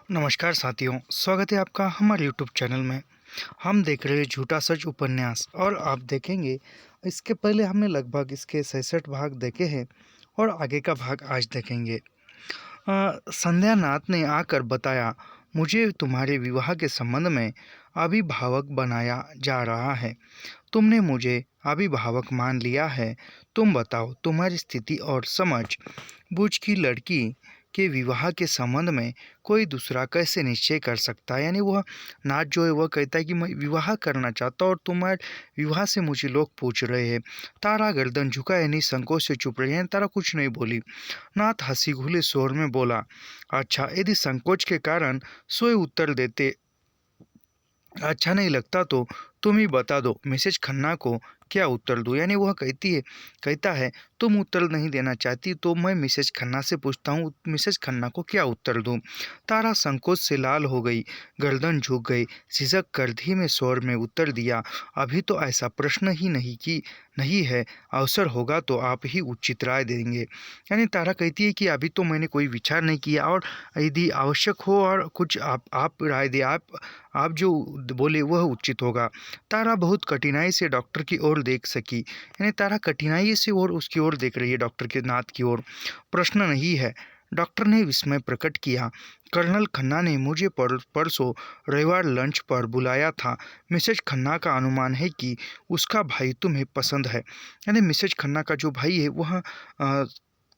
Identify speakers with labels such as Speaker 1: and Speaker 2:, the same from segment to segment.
Speaker 1: नमस्कार साथियों, स्वागत है आपका हमारे यूट्यूब चैनल में। हम देख रहे हैं झूठा सच उपन्यास और आप देखेंगे। इसके पहले हमने लगभग इसके 66 भाग देखे हैं और आगे का भाग आज देखेंगे। संध्या नाथ ने आकर बताया, मुझे तुम्हारे विवाह के संबंध में अभिभावक बनाया जा रहा है। तुमने मुझे अभिभावक मान लिया है। तुम बताओ, तुम्हारी स्थिति और समझ बूझ की लड़की के विवाह के संबंध में कोई दूसरा कैसे निश्चय कर सकता है। यानी वह नाथ जो है वह कहता है कि मैं विवाह करना चाहता हूँ और तुम्हारे विवाह से मुझे लोग पूछ रहे हैं। तारा गर्दन झुका यानी संकोच से चुप रही है। तारा कुछ नहीं बोली। नाथ हंसी घुले स्वर में बोला, अच्छा, यदि संकोच के कारण सोए उत्तर देते अच्छा नहीं लगता तो तुम ही बता दो, मिसेज खन्ना को क्या उत्तर दूँ। यानी वह कहता है तुम उत्तर नहीं देना चाहती तो मैं मिसेज खन्ना से पूछता हूँ, मिसेज खन्ना को क्या उत्तर दूँ। तारा संकोच से लाल हो गई, गर्दन झुक गई, झिझक कर धीमे स्वर में उत्तर दिया, अभी तो ऐसा प्रश्न ही नहीं है, अवसर होगा तो आप ही उचित राय देंगे। यानी तारा कहती है कि अभी तो मैंने कोई विचार नहीं किया और यदि आवश्यक हो और कुछ आप राय दे, आप जो बोले वह उचित होगा। तारा बहुत कठिनाई से डॉक्टर की ओर देख सकी। यानी तारा कठिनाई से और उसकी ओर देख रही है, डॉक्टर के नाथ की ओर। प्रश्न नहीं है, डॉक्टर ने विस्मय प्रकट किया। कर्नल खन्ना ने मुझे परसों रविवार लंच पर बुलाया था। मिसेज खन्ना का अनुमान है कि उसका भाई तुम्हें पसंद है। यानी मिसेज खन्ना का जो भाई है वह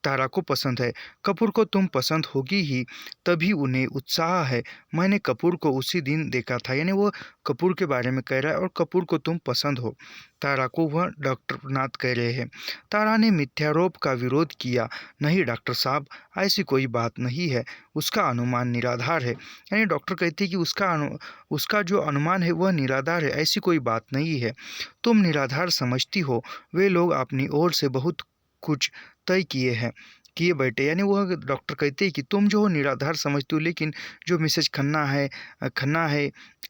Speaker 1: तारा को पसंद है। कपूर को तुम पसंद होगी ही, तभी उन्हें उत्साह है। मैंने कपूर को उसी दिन देखा था। यानी वो कपूर के बारे में कह रहा है और कपूर को तुम पसंद हो, तारा को वह डॉक्टर नाथ कह रहे हैं। तारा ने मिथ्यारोप का विरोध किया, नहीं डॉक्टर साहब, ऐसी कोई बात नहीं है, उसका अनुमान निराधार है। यानी डॉक्टर कहते हैं कि उसका जो अनुमान है वह निराधार है, ऐसी कोई बात नहीं है। तुम निराधार समझती हो, वे लोग अपनी ओर से बहुत कुछ तय किए बैठे। यानी वह डॉक्टर कहते हैं कि तुम जो हो निराधार समझते हो, लेकिन जो मिसेज खन्ना है,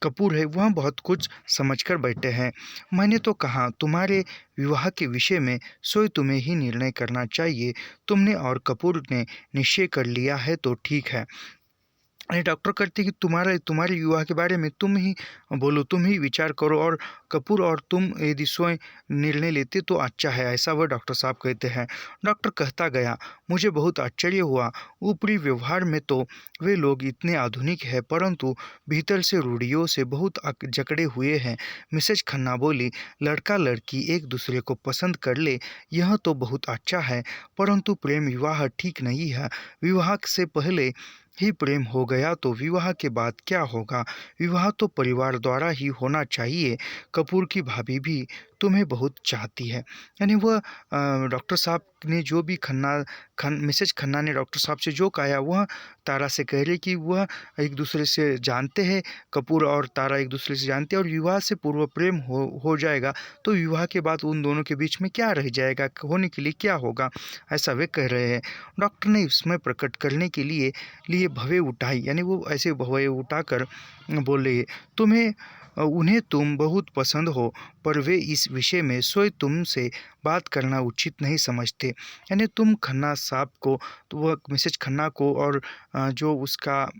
Speaker 1: कपूर है, वह बहुत कुछ समझकर बैठे हैं। मैंने तो कहा तुम्हारे विवाह के विषय में सोई तुम्हें ही निर्णय करना चाहिए। तुमने और कपूर ने निश्चय कर लिया है तो ठीक है। ये डॉक्टर कहते कि तुम्हारे विवाह के बारे में तुम ही बोलो, तुम ही विचार करो और कपूर और तुम यदि स्वयं निर्णय लेते तो अच्छा है, ऐसा वह डॉक्टर साहब कहते हैं। डॉक्टर कहता गया, मुझे बहुत आश्चर्य हुआ। ऊपरी व्यवहार में तो वे लोग इतने आधुनिक हैं, परंतु भीतर से रूढ़ियों से बहुत जकड़े हुए हैं। मिसेज खन्ना बोली, लड़का लड़की एक दूसरे को पसंद कर ले यह तो बहुत अच्छा है, परंतु प्रेम विवाह ठीक नहीं है। विवाह से पहले ही प्रेम हो गया तो विवाह के बाद क्या होगा। विवाह तो परिवार द्वारा ही होना चाहिए। कपूर की भाभी भी तुम्हें बहुत चाहती है। यानी वह डॉक्टर साहब ने जो भी मिसेज खन्ना ने डॉक्टर साहब से जो कहा वह तारा से कह रहे कि वह एक दूसरे से जानते हैं, कपूर और तारा एक दूसरे से जानते हैं और विवाह से पूर्व प्रेम हो जाएगा तो विवाह के बाद उन दोनों के बीच में क्या रह जाएगा, होने के लिए क्या होगा, ऐसा वे कह रहे हैं। डॉक्टर ने इसमें प्रकट करने के लिए भवें उठाई। यानी वो ऐसे भवें उठाकर बोले, उन्हें तुम बहुत पसंद हो, पर वे इस विषय में स्वयं तुमसे बात करना उचित नहीं समझते। यानी तुम खन्ना साहब को, तो वह मिसेज खन्ना को और जो उसका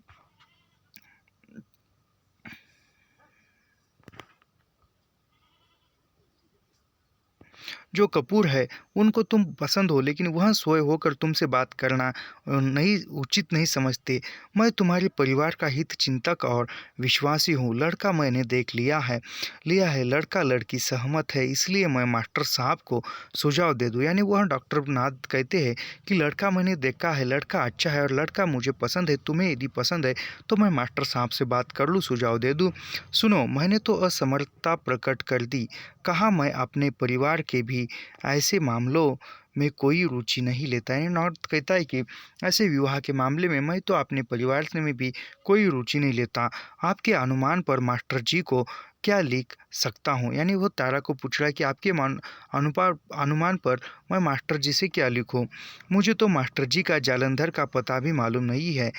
Speaker 1: जो कपूर है उनको तुम पसंद हो, लेकिन वह सोए होकर तुमसे बात करना नहीं उचित नहीं समझते। मैं तुम्हारे परिवार का हित चिंतक और विश्वासी हूँ। लड़का मैंने देख लिया है, लड़का लड़की सहमत है, इसलिए मैं मास्टर साहब को सुझाव दे दूँ। यानी वह डॉक्टर नाथ कहते हैं कि लड़का मैंने देखा है, लड़का अच्छा है और लड़का मुझे पसंद है। तुम्हें यदि पसंद है तो मैं मास्टर साहब से बात कर लूँ, सुझाव दे दूँ। सुनो, मैंने तो असमर्थता प्रकट कर दी, कहा मैं अपने परिवार के भी ऐसे मामलों में कोई रुचि नहीं लेता है। नॉर्थ कहता है कि ऐसे विवाह के मामले में मैं तो अपने परिवार से में भी कोई रुचि नहीं लेता। आपके अनुमान पर मास्टर जी को क्या लिख सकता हूँ। यानी वो तारा को पूछ रहा है कि आपके अनुमान पर मैं मास्टर जी से क्या लिखूँ। मुझे तो मास्टर जी का जालंधर का पता भी मालूम नहीं है,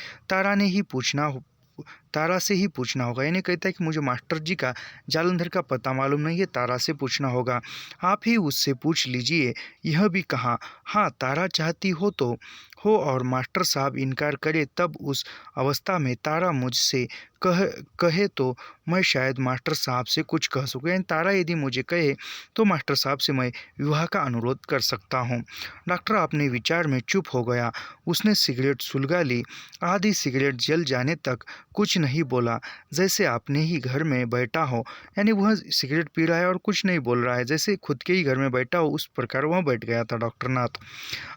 Speaker 1: तारा से ही पूछना होगा। यानी कहता है कि मुझे मास्टर जी का जालंधर का पता मालूम नहीं है, तारा से पूछना होगा। आप ही उससे पूछ लीजिए। यह भी कहा, हाँ तारा चाहती हो तो हो और मास्टर साहब इनकार करे, तब उस अवस्था में तारा मुझसे कहे तो मैं शायद मास्टर साहब से कुछ कह सकूं। यानी तारा यदि मुझे कहे तो मास्टर साहब से मैं विवाह का अनुरोध कर सकता हूँ। डॉक्टर अपने विचार में चुप हो गया। उसने सिगरेट सुलगा ली। आधी सिगरेट जल जाने तक कुछ नहीं बोला, जैसे अपने ही घर में बैठा हो। यानी वह सिगरेट पी रहा है और कुछ नहीं बोल रहा है, जैसे खुद के ही घर में बैठा हो, उस प्रकार वह बैठ गया था डॉक्टर नाथ।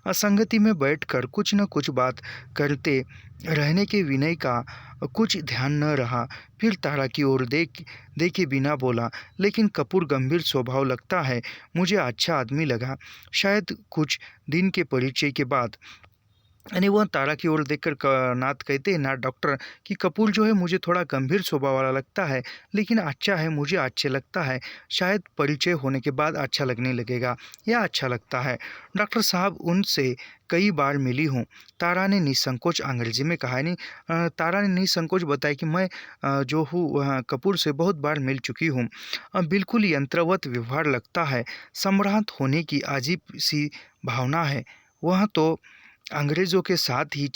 Speaker 1: असंगति में बैठकर कुछ न कुछ बात करते रहने के विनय का कुछ ध्यान न रहा। फिर तारा की ओर देखे बिना बोला, लेकिन कपूर गंभीर स्वभाव लगता है, मुझे अच्छा आदमी लगा। शायद कुछ दिन के परिचय के बाद। यानी वह तारा की ओर देखकर नाथ कहते हैं, नाथ डॉक्टर, कि कपूर जो है मुझे थोड़ा गंभीर स्वभाव वाला लगता है, लेकिन अच्छा है, मुझे अच्छे लगता है। शायद परिचय होने के बाद अच्छा लगने लगेगा या अच्छा लगता है। डॉक्टर साहब, उनसे कई बार मिली हूँ, तारा ने निसंकोच अंग्रेजी में कहा। नहीं, तारा ने निसंकोच बताया कि मैं जो हूँ वह कपूर से बहुत बार मिल चुकी हूँ। बिल्कुल यंत्रवत व्यवहार लगता है, सम्राट होने की अजीब सी भावना है। वह तो अंग्रेज़ों के साथ ही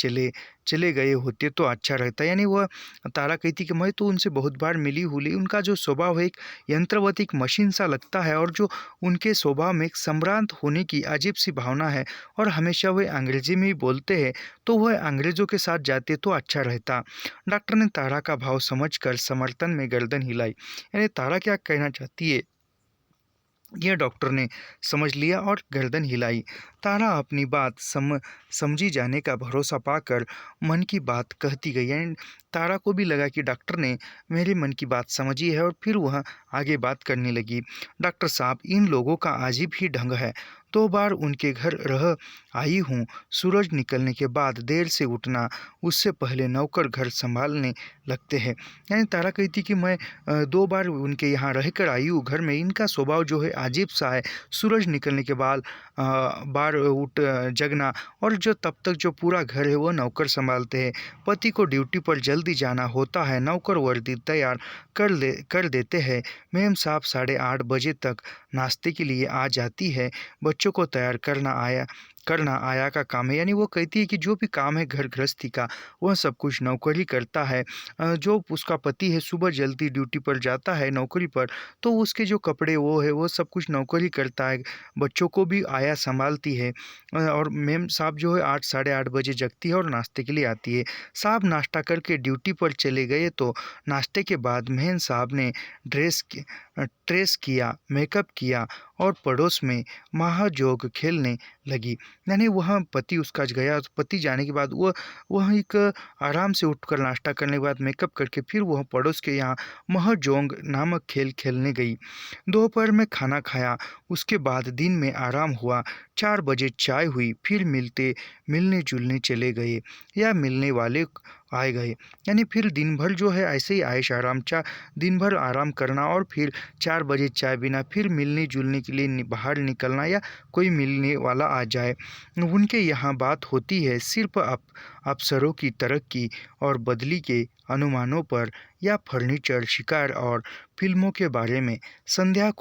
Speaker 1: चले गए होते तो अच्छा रहता। यानी वह तारा कहती कि मैं तो उनसे बहुत बार मिली हूँ, लेकिन उनका जो स्वभाव है एक यंत्रवत, एक मशीन सा लगता है, और जो उनके स्वभाव में एक सम्रांत होने की अजीब सी भावना है, और हमेशा वह अंग्रेजी में ही बोलते हैं, तो वह अंग्रेज़ों के साथ जाते तो अच्छा रहता। डॉक्टर ने तारा का भाव समझकर समर्थन में गर्दन हिलाई। यानी तारा क्या कहना चाहती है, यह डॉक्टर ने समझ लिया और गर्दन हिलाई। तारा अपनी बात समझी जाने का भरोसा पाकर मन की बात कहती गई। यानी तारा को भी लगा कि डॉक्टर ने मेरे मन की बात समझी है, और फिर वह आगे बात करने लगी। डॉक्टर साहब, इन लोगों का अजीब ही ढंग है। 2 बार उनके घर रह आई हूँ। सूरज निकलने के बाद देर से उठना, उससे पहले नौकर घर संभालने लगते हैं। यानी तारा कहती कि मैं 2 बार उनके यहाँ रहकर आई हूँ घर में। इनका स्वभाव जो है अजीब सा है। सूरज निकलने के बाद बार उठ जगना, और जो तब तक जो पूरा घर है वो नौकर संभालते हैं। पति को ड्यूटी पर जल्दी जाना होता है, नौकर वर्दी तैयार कर देते हैं। मेम साहब 8:30 बजे तक नाश्ते के लिए आ जाती है। बच्चों को तैयार करना आया का काम है। यानी वो कहती है कि जो भी काम है घर गृहस्थी का, वह सब कुछ नौकर ही करता है। जो उसका पति है सुबह जल्दी ड्यूटी पर जाता है नौकरी पर, तो उसके जो कपड़े वो है वो सब कुछ नौकर ही करता है। बच्चों को भी आया संभालती है। और मेम साहब जो है 8 साढ़े 8 बजे जगती है और नाश्ते के लिए आती है। साहब नाश्ता करके ड्यूटी पर चले गए तो नाश्ते के बाद मेहन साहब ने ट्रेस किया, मेकअप किया और पड़ोस में महाजोग खेलने लगी। यानी वह पति उसका गया, तो पति जाने के बाद वह एक आराम से उठकर नाश्ता करने के बाद मेकअप करके फिर वह पड़ोस के यहाँ महजोंग नामक खेल खेलने गई। दोपहर में खाना खाया, उसके बाद दिन में आराम हुआ। 4 बजे चाय हुई, फिर मिलने जुलने चले गए या मिलने वाले आए गए। यानी फिर दिन भर जो है ऐसे ही आयश आराम, दिन भर आराम करना, और फिर 4 बजे चाय पीना, फिर मिलने जुलने के लिए बाहर निकलना या कोई मिलने वाला आ जाए। उनके यहाँ बात होती है सिर्फ अफसरों की तरक्की और बदली के अनुमानों पर, या फर्नीचर, शिकार और फिल्मों के बारे में। संध्या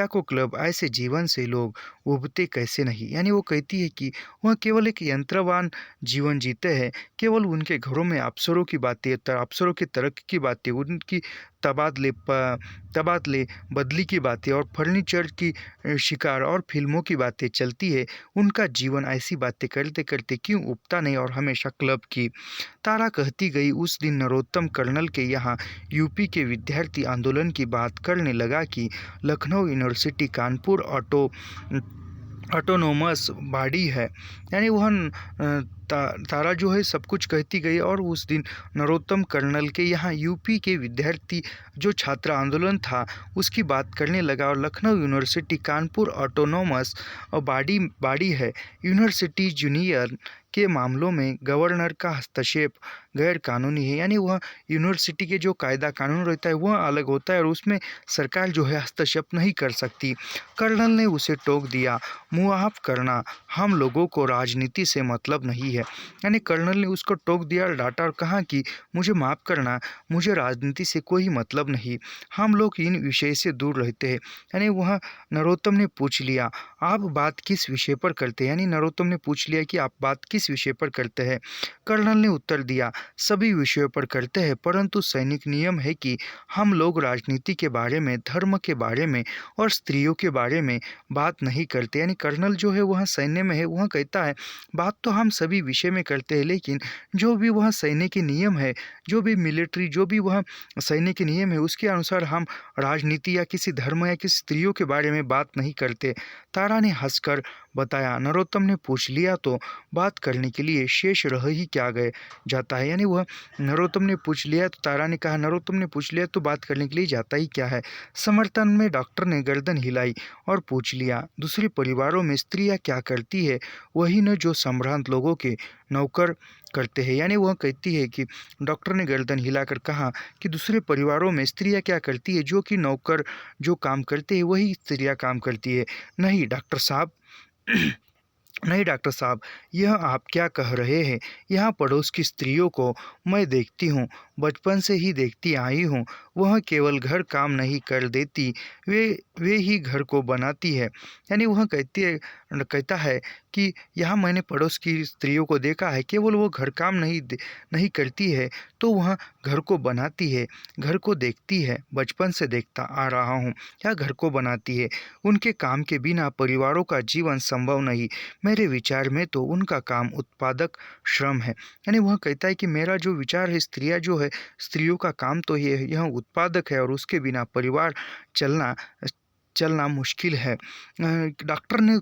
Speaker 1: को क्लब ऐसे जीवन से लोग उबते कैसे नहीं। यानी वो कहती है कि वह केवल एक यंत्रवान जीवन जीते हैं। केवल उनके घरों में अफसरों की बातें, अफसरों की तरक्की की बातें, उनकी तबादले बदली की बातें और फर्नीचर की शिकार और फिल्मों की बातें चलती है। उनका जीवन ऐसी बातें करते करते क्यों उबता नहीं, और हमेशा क्लब की। तारा कहती गई, उस दिन नरोत्तम कर्नल के यहाँ यूपी के विद्यार्थी आंदोलन की बात करने लगा कि Lucknow university Kanpur autonomous body है। यानी वह तारा जो है सब कुछ कहती गई, और उस दिन नरोत्तम कर्नल के यहाँ यूपी के विद्यार्थी जो छात्र आंदोलन था उसकी बात करने लगा, और Lucknow university Kanpur autonomous body है। यूनिवर्सिटी जूनियर के मामलों में गवर्नर का हस्तक्षेप गैर कानूनी है। यानी वह यूनिवर्सिटी के जो कायदा कानून रहता है वह अलग होता है और उसमें सरकार जो है हस्तक्षेप नहीं कर सकती। कर्नल ने उसे टोक दिया, मुआफ करना, हम लोगों को राजनीति से मतलब नहीं है। यानी कर्नल ने उसको टोक दिया और डांटा और कहा कि मुझे माफ़ करना, मुझे राजनीति से कोई मतलब नहीं, हम लोग इन विषय से दूर रहते हैं। यानी वह नरोत्तम ने पूछ लिया, आप बात किस विषय पर करते हैं? यानी नरोत्तम ने पूछ लिया कि आप बात किस विषय पर करते हैं? कर्नल ने उत्तर दिया, सभी विषयों पर करते हैं, परंतु सैनिक नियम है कि हम लोग राजनीति के बारे में, धर्म के बारे में और स्त्रियों के बारे में बात नहीं करते। यानी कर्नल जो है वह सैन्य में है, वह कहता है बात तो हम सभी विषय में करते हैं, लेकिन जो भी वह सैन्य के नियम है, जो भी मिलिट्री, जो भी वह सैन्य के नियम है, उसके अनुसार हम राजनीति या किसी धर्म या किसी स्त्रियों के बारे में बात नहीं करते। तारा ने हंसकर बताया। नरोत्तम ने पूछ लिया, तो बात करने के लिए शेष रह ही क्या गए जाता है? यानी वह नरोत्तम ने पूछ लिया तो तारा ने कहा, नरोत्तम ने पूछ लिया तो बात करने के लिए जाता ही क्या है? समर्थन में डॉक्टर ने गर्दन हिलाई और पूछ लिया, दूसरे परिवारों में स्त्रियां क्या करती है? वही न जो संभ्रांत लोगों के नौकर करते हैं। यानी वह कहती है कि डॉक्टर ने गर्दन हिलाकर कहा कि दूसरे परिवारों में स्त्रियां क्या करती है? जो कि नौकर जो काम करते हैं वही स्त्रियां काम करती है। नहीं डॉक्टर साहब, नहीं डॉक्टर साहब, यह आप क्या कह रहे हैं? यहाँ पड़ोस की स्त्रियों को मैं देखती हूँ, बचपन से ही देखती आई हूँ। वह केवल घर काम नहीं कर देती, वे ही घर को बनाती है। यानी वह कहता है कि यहाँ मैंने पड़ोस की स्त्रियों को देखा है, केवल वो घर काम नहीं करती है, तो वह घर को बनाती है, घर को देखती है, बचपन से देखता आ रहा हूँ, या घर को बनाती है। उनके काम के बिना परिवारों का जीवन संभव नहीं। मेरे विचार में तो उनका काम उत्पादक श्रम है। यानी वह कहता है कि मेरा जो विचार है, स्त्रियां जो है, स्त्रियों का काम तो यह उत्पादक है और उसके बिना परिवार चलना चलना मुश्किल है। डॉक्टर ने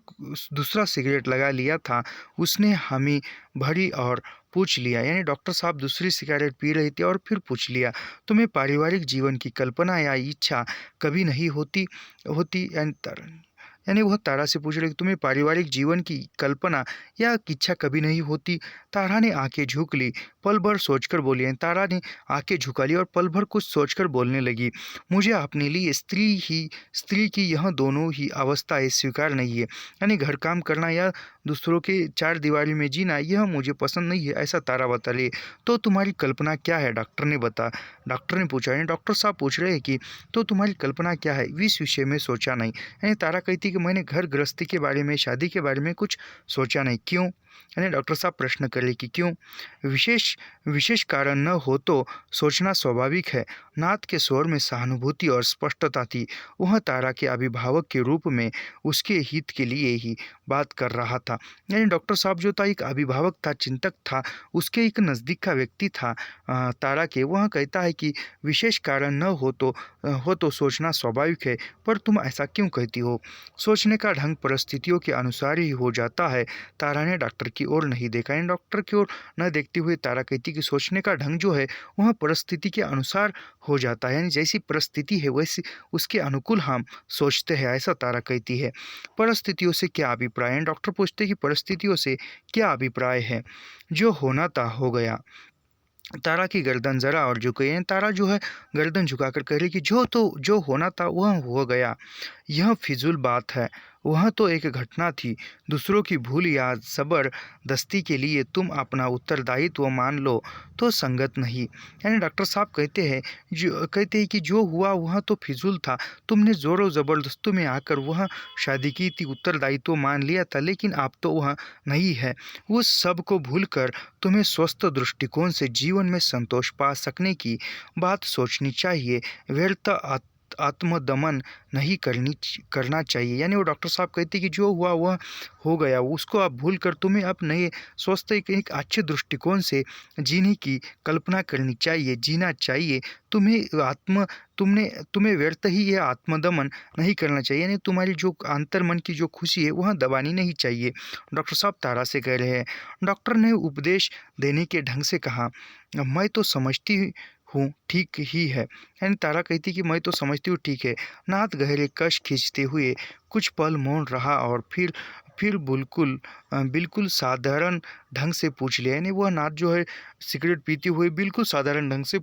Speaker 1: दूसरा सिगरेट लगा लिया था, उसने हामी भरी और पूछ लिया। यानी डॉक्टर साहब दूसरी सिगरेट पी रही थी और फिर पूछ लिया, तुम्हें पारिवारिक जीवन की कल्पना या इच्छा कभी नहीं होती होती यानी वह तारा से पूछ रही कि तुम्हें पारिवारिक जीवन की कल्पना या इच्छा कभी नहीं होती? तारा ने आंखें झुक ली, पल भर सोचकर बोली। यानी तारा ने आंखें झुका ली और पल भर कुछ सोचकर बोलने लगी, मुझे अपने लिए स्त्री की यह दोनों ही अवस्थाएं स्वीकार नहीं है। यानी घर काम करना या दूसरों के चार दीवारी में जीना यह मुझे पसंद नहीं है, ऐसा तारा बता रही है। तो तुम्हारी कल्पना क्या है? डॉक्टर ने पूछा। यानी डॉक्टर साहब पूछ रहे हैं कि तो तुम्हारी कल्पना क्या है? इस विषय में सोचा नहीं। यानी तारा कहती कि मैंने घर गृहस्थी के बारे में, शादी के बारे में कुछ सोचा नहीं। क्यों? यानी डॉक्टर साहब प्रश्न करे कि क्यों? विशेष कारण न हो तो सोचना स्वाभाविक है। नाथ के स्वर में सहानुभूति और स्पष्टता थी। वह तारा के अभिभावक के रूप में उसके हित के लिए ही बात कर रहा था। यानी डॉक्टर साहब जो था एक अभिभावक था, चिंतक था, उसके एक नज़दीक का व्यक्ति था तारा के। वह कहता है कि विशेष कारण न हो तो सोचना स्वाभाविक है, पर तुम ऐसा क्यों कहती हो? सोचने का ढंग परिस्थितियों के अनुसार ही हो जाता है। तारा ने डॉक्टर की ओर नहीं देखा। यानी डॉक्टर की ओर न देखते हुए तारा कहती कि सोचने का ढंग जो है वह परिस्थिति के अनुसार हो जाता है। यानी जैसी परिस्थिति है वैसी उसके अनुकूल हम सोचते हैं, ऐसा तारा कहती है। परिस्थितियों से क्या अभिप्राय है? डॉक्टर पूछते कि परिस्थितियों से क्या अभिप्राय है? जो होना था हो गया। तारा की गर्दन जरा और झुक गई। तारा जो है गर्दन झुकाकर कह रही कि जो होना था वह हो गया। यह फिजूल बात है, वह तो एक घटना थी। दूसरों की भूल या ज़बरदस्ती के लिए तुम अपना उत्तरदायित्व मान लो तो संगत नहीं। यानी डॉक्टर साहब कहते हैं कि जो हुआ वह तो फिजूल था। तुमने ज़ोरों ज़बरदस्ती में आकर वह शादी की थी, उत्तरदायित्व मान लिया था, लेकिन अब तो वह नहीं है। उस सब को भूलकर तुम्हें स्वस्थ दृष्टिकोण से जीवन में संतोष पा सकने की बात सोचनी चाहिए। व्यर्थ आत्मदमन नहीं करना चाहिए। यानी वो डॉक्टर साहब कहते कि जो हुआ वह हो गया, उसको आप भूल कर तुम्हें अब नए स्वस्थ एक अच्छे दृष्टिकोण से जीने की कल्पना करनी चाहिए, जीना चाहिए। तुम्हें व्यर्थ ही यह आत्मदमन नहीं करना चाहिए। यानी तुम्हारी जो अंतर्मन की जो खुशी है वह दबानी नहीं चाहिए, डॉक्टर साहब तारा से कह रहे हैं। डॉक्टर ने उपदेश देने के ढंग से कहा, मैं तो समझती हूँ ठीक ही है। यानी तारा कहती कि मैं तो समझती हूँ ठीक है। नाथ गहरे कश खींचते हुए कुछ पल मौन रहा और फिर बिल्कुल साधारण ढंग से पूछ लिया, यानी वह नाथ जो है सिगरेट पीते हुए बिल्कुल साधारण ढंग से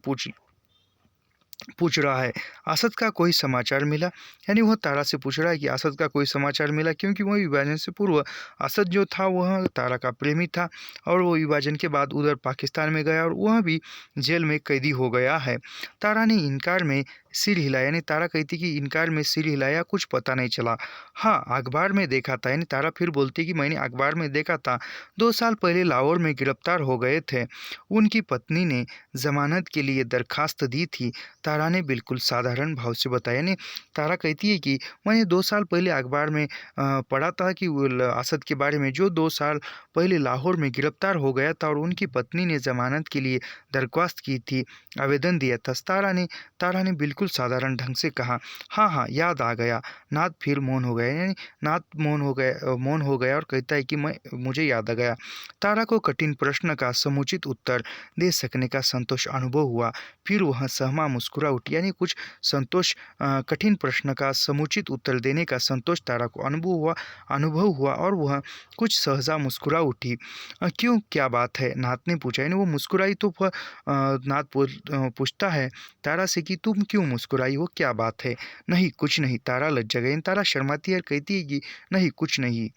Speaker 1: पूछ रहा है, असद का कोई समाचार मिला? यानी वह तारा से पूछ रहा है कि असद का कोई समाचार मिला, क्योंकि वह विभाजन से पूर्व असद जो था वह तारा का प्रेमी था और वो विभाजन के बाद उधर पाकिस्तान में गया और वह भी जेल में कैदी हो गया है। तारा ने इनकार में सिर हिलाया, यानी तारा कहती कि इनकार में सिर हिलाया, कुछ पता नहीं चला। हाँ, अखबार में देखा था, यानी तारा फिर बोलती कि मैंने अखबार में देखा था, 2 साल पहले लाहौर में गिरफ्तार हो गए थे। उनकी पत्नी ने जमानत के लिए दरखास्त दी थी। तारा ने बिल्कुल साधारण भाव से बताया, यानी तारा कहती है कि मैंने 2 साल पहले अखबार में पढ़ा था कि असद के बारे में, जो 2 साल पहले लाहौर में गिरफ्तार हो गया था और उनकी पत्नी ने जमानत के लिए दरख्वास्त की थी, आवेदन दिया था। तारा ने बिल्कुल साधारण ढंग से कहा, हाँ हाँ, याद आ गया। नाथ फिर मौन हो गया, यानी नाथ मौन हो गया और कहता है कि मुझे याद आ गया। तारा को कठिन प्रश्न का समुचित उत्तर दे सकने का संतोष अनुभव हुआ। फिर वह सहमा मुस्कुरा उठी, यानी कुछ संतोष, कठिन प्रश्न का समुचित उत्तर देने का संतोष तारा को अनुभव हुआ और वह कुछ सहजा मुस्कुरा उठी। क्यों, क्या बात है? नाथ ने पूछा, यानी वो मुस्कुराई तो नाथ पूछता है तारा से कि तुम क्यों मुस्कुराई हो, क्या बात है? नहीं, कुछ नहीं, तारा लज्जा गई। तारा शर्माती है और कहती है कि नहीं, कुछ नहीं,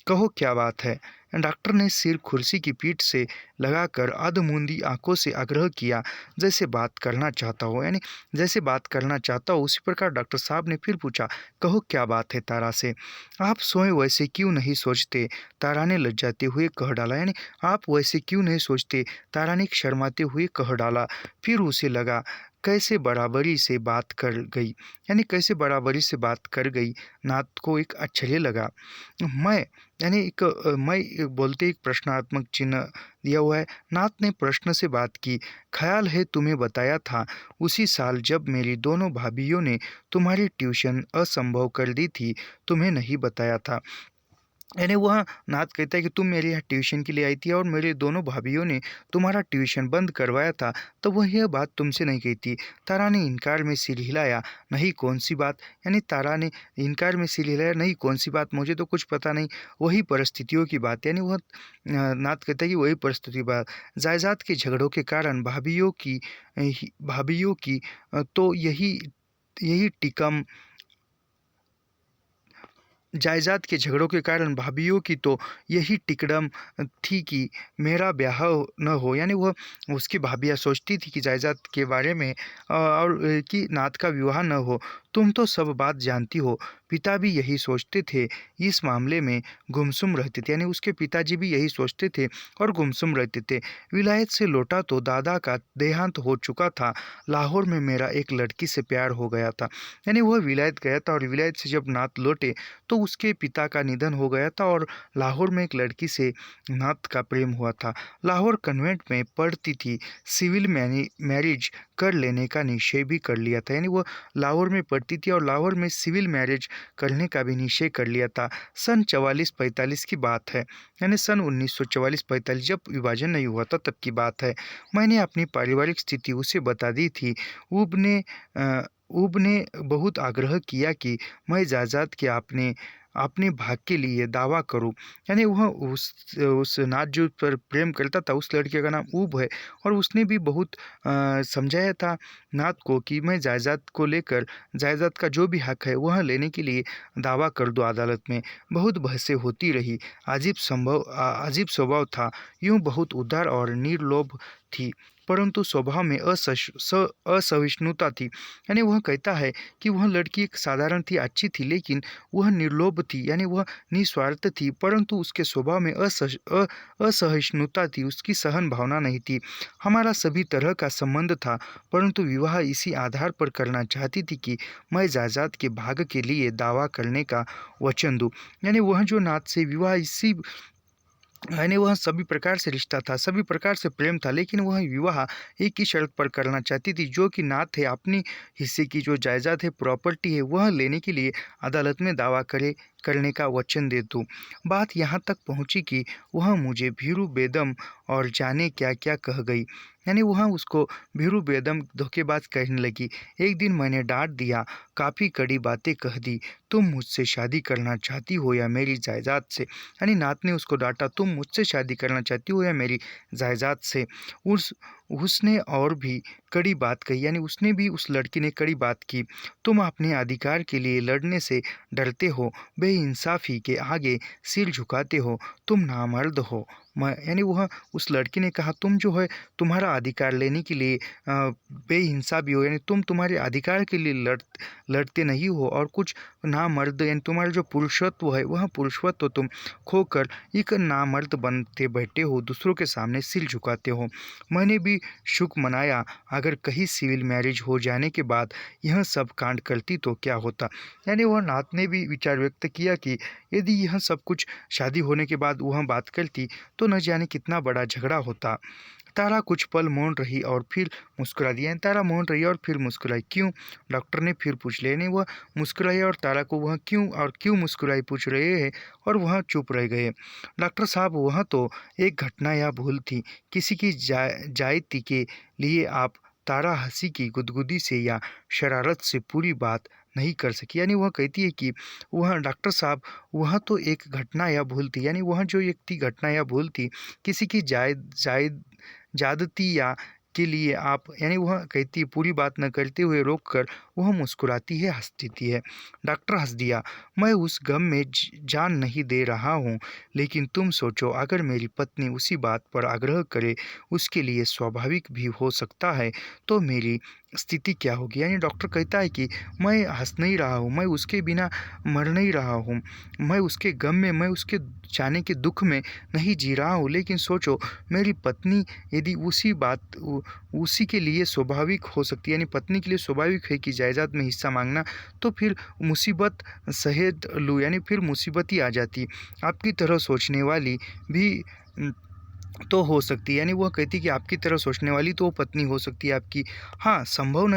Speaker 1: कहो क्या बात है? डॉक्टर ने सिर कुर्सी की पीठ से लगाकर अधमूंदी आंखों से आग्रह किया, जैसे बात करना चाहता हो, यानी जैसे बात करना चाहता हो उसी प्रकार डॉक्टर साहब ने फिर पूछा, कहो क्या बात है? तारा से, आप सोए वैसे क्यों नहीं सोचते? तारा ने लज्जाते हुए कह डाला, यानी आप वैसे क्यों नहीं सोचते? तारा ने शर्माते हुए कह डाला। फिर उसे लगा कैसे बराबरी से बात कर गई, यानी कैसे बराबरी से बात कर गई। नाथ को एक आश्चर्य लगा। मैं, यानी मैं बोलते एक प्रश्नात्मक चिन्ह दिया हुआ है। नाथ ने प्रश्न से बात की, ख्याल है तुम्हें बताया था उसी साल जब मेरी दोनों भाभीियों ने तुम्हारी ट्यूशन असंभव कर दी थी, तुम्हें नहीं बताया था? यानी वह नाथ कहता है कि तुम मेरे यहाँ ट्यूशन के लिए आई थी और मेरे दोनों भाभीियों ने तुम्हारा ट्यूशन बंद करवाया था, तो वह यह बात तुमसे नहीं कही थी। तारा ने इनकार में सिर हिलाया, नहीं, कौन सी बात? यानी तारा ने इनकार में सिर हिलाया, नहीं, कौन सी बात? मुझे तो कुछ पता नहीं, वही परिस्थितियों की बात। यानी वह नाथ कहता है कि वही परिस्थिति की बात, जायदाद के झगड़ों के कारण भाभीियों की तो यही टिकम जायदाद के झगड़ों के कारण भाभीियों की तो यही टिकड़म थी कि मेरा ब्याह न हो, यानी वह उसकी भाभियाँ सोचती थी कि जायदाद के बारे में और कि नाथ का विवाह न हो। तुम तो सब बात जानती हो, पिता भी यही सोचते थे, इस मामले में गुमसुम रहते थे, यानी उसके पिताजी भी यही सोचते थे और गुमसुम रहते थे। विलायत से लौटा तो दादा का देहांत हो चुका था, लाहौर में मेरा एक लड़की से प्यार हो गया था। यानी वह विलायत गया था और विलायत से जब नाथ लौटे तो उसके पिता का निधन हो गया था और लाहौर में एक लड़की से नाथ का प्रेम हुआ था। लाहौर कन्वेंट में पढ़ती थी, सिविल मैरिज कर लेने का निश्चय भी कर लिया था, यानी वह लाहौर में पढ़ती थी और लाहौर में सिविल मैरिज करने का भी निश्चय कर लिया था। सन 44-45 की बात है, यानी सन 1944-45 जब विभाजन नहीं हुआ था तब की बात है। मैंने अपनी पारिवारिक स्थिति उसे बता दी थी। ऊब ने बहुत आग्रह किया कि मैं जायदाद के अपने भाग के लिए दावा करूं, यानी वह उस नाथ जो पर प्रेम करता था उस लड़के का नाम ऊब है और उसने भी बहुत समझाया था नाथ को कि मैं जायदाद को लेकर जायदाद का जो भी हक है वह लेने के लिए दावा कर दूं अदालत में। बहुत बहसें होती रही, अजीब स्वभाव था, यूं बहुत उदार और निर्लोभ थी, परंतु स्वभाव में असहिष्णुता थी। यानी वह कहता है कि वह लड़की एक साधारण थी, अच्छी थी, लेकिन वह निर्लोभ थी, यानी वह निस्वार्थ थी, परंतु उसके स्वभाव में असहिष्णुता थी, उसकी सहन भावना नहीं थी। हमारा सभी तरह का संबंध था, परंतु विवाह इसी आधार पर करना चाहती थी कि मैं जायदाद के भाग के लिए दावा करने का वचन दूं। यानी वह जो नाथ से विवाह इसी, यानी वह सभी प्रकार से रिश्ता था, सभी प्रकार से प्रेम था, लेकिन वह विवाह एक ही शर्त पर करना चाहती थी, जो कि नाथ है अपनी हिस्से की जो जायदाद है, प्रॉपर्टी है, वह लेने के लिए अदालत में दावा करे करने का वचन दे दूँ। बात यहाँ तक पहुँची कि वह मुझे भीरू बेदम और जाने क्या-क्या कह गई। यानी वह उसको भीरू बेदम धोखेबाज कहने लगी। एक दिन मैंने डाँट दिया, काफ़ी कड़ी बातें कह दी। तुम मुझसे शादी करना चाहती हो या मेरी जायदाद से? यानी नात ने उसको डाँटा, तुम मुझसे शादी करना चाहती हो या मेरी जायदाद से? उस उसने और भी कड़ी बात कही, यानी उसने भी उस लड़की ने कड़ी बात की। तुम अपने अधिकार के लिए लड़ने से डरते हो, बेइंसाफ़ी के आगे सिर झुकाते हो, तुम नामर्द हो। यानी वह उस लड़की ने कहा, तुम जो है तुम्हारा अधिकार लेने के लिए बेइंसाफ़ी हो, यानी तुम तुम्हारे अधिकार के लिए लड़ते नहीं हो और कुछ नामर्द, यानी तुम्हारा जो पुरुषत्व है वह पुरुषत्व तुम खोकर एक नामर्द बनते बैठे हो, दूसरों के सामने सिर झुकाते हो। मैंने भी सुख मनाया, अगर कहीं सिविल मैरिज हो जाने के बाद यह सब कांड करती तो क्या होता। यानी वह नात ने भी विचार व्यक्त किया कि यदि यह सब कुछ शादी होने के बाद वह बात करती तो न जाने कितना बड़ा झगड़ा होता। तारा कुछ पल मौन रही और फिर मुस्कुरा दिया। तारा मौन रही और फिर मुस्कुराई। क्यों? डॉक्टर ने फिर पूछ लिया। नहीं, वह मुस्कुराई और तारा को वह क्यों मुस्कुराई पूछ रहे हैं और वह चुप रह गए। डॉक्टर साहब, वह तो एक घटना या भूल थी, किसी की जायती के लिए आप तारा हंसी की गुदगुदी से या शरारत से पूरी बात नहीं कर सकी। यानी वह कहती है कि वह डॉक्टर साहब, वह तो एक घटना या भूल थी, यानी वह जो एक थी घटना या भूल थी, किसी की ज़्यादती या के लिए आप, यानी वह कहती है पूरी बात न करते हुए रोककर वह मुस्कुराती है, हँसती है। डॉक्टर हँस दिया। मैं उस गम में जान नहीं दे रहा हूँ, लेकिन तुम सोचो, अगर मेरी पत्नी उसी बात पर आग्रह करे, उसके लिए स्वाभाविक भी हो सकता है, तो मेरी स्थिति क्या होगी। यानी डॉक्टर कहता है कि मैं हँस नहीं रहा हूँ, मैं उसके बिना मर नहीं रहा हूँ, मैं उसके गम में, मैं उसके जाने के दुख में नहीं जी रहा हूँ, लेकिन सोचो, मेरी पत्नी यदि उसी के लिए स्वाभाविक हो सकती है, यानी पत्नी के लिए स्वाभाविक है कि जायदाद में हिस्सा मांगना, तो फिर मुसीबत सहेज लूँ, यानी फिर मुसीबत ही आ जाती। आपकी तरह सोचने वाली भी तो हो सकती है, यानी वह कहती कि आपकी तरह सोचने वाली तो वो पत्नी हो सकती है आपकी। हाँ, असंभव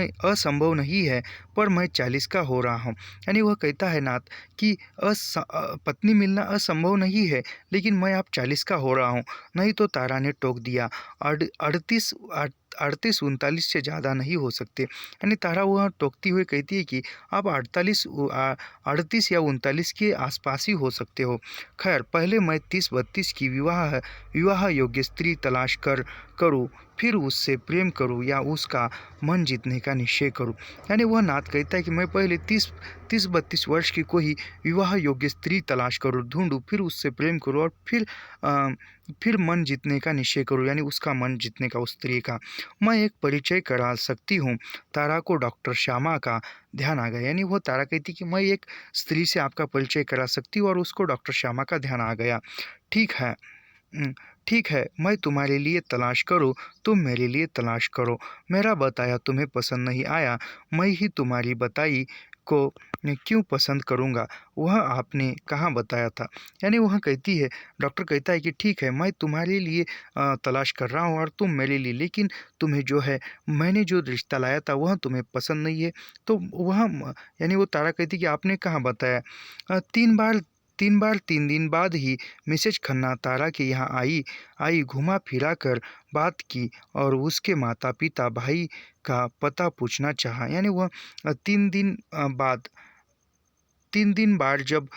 Speaker 1: नहीं है, पर मैं 40 का हो रहा हूँ। यानी वह कहता है नात कि पत्नी मिलना असंभव नहीं है, लेकिन मैं अब 40 का हो रहा हूँ। नहीं तो तारा ने टोक दिया, 38-39 से ज़्यादा नहीं हो सकते। यानी तारा वह टोकती हुई कहती है कि आप 38 या 39 के आसपास ही हो सकते हो। खैर, पहले मैं 30-32 की विवाह योग्य स्त्री तलाश करूँ, फिर उससे प्रेम करूँ या उसका मन जीतने का निश्चय करूँ। यानी वह नात कहता है कि मैं पहले 30-32 वर्ष की कोई विवाह योग्य स्त्री तलाश करूँ, ढूंढूँ, फिर उससे प्रेम करूँ और फिर मन जीतने का निश्चय करूँ, यानी उसका मन जीतने का, उस स्त्री का। मैं एक परिचय करा सकती हूँ। तारा को डॉक्टर श्यामा का ध्यान आ गया। यानी वो तारा कहती कि मैं एक स्त्री से आपका परिचय करा सकती हूँ, और उसको डॉक्टर श्यामा का ध्यान आ गया। ठीक है। ठीक है, मैं तुम्हारे लिए तलाश करूँ, तुम मेरे लिए तलाश करो। मेरा बताया तुम्हें पसंद नहीं आया, मैं ही तुम्हारी बताई को क्यों पसंद करूँगा, वह आपने कहाँ बताया था। यानी वह कहती है, डॉक्टर कहता है कि ठीक है, मैं तुम्हारे लिए तलाश कर रहा हूँ और तुम मेरे लिए, लेकिन तुम्हें जो है, मैंने जो रिश्ता लाया था वह तुम्हें पसंद नहीं है। तो यानी वो तारा कहती है कि आपने कहाँ बताया। 3 दिन बाद ही मिसेज खन्ना तारा के यहाँ आई, घुमा फिरा कर बात की और उसके माता पिता भाई का पता पूछना चाहा। यानी वह 3 दिन बाद जब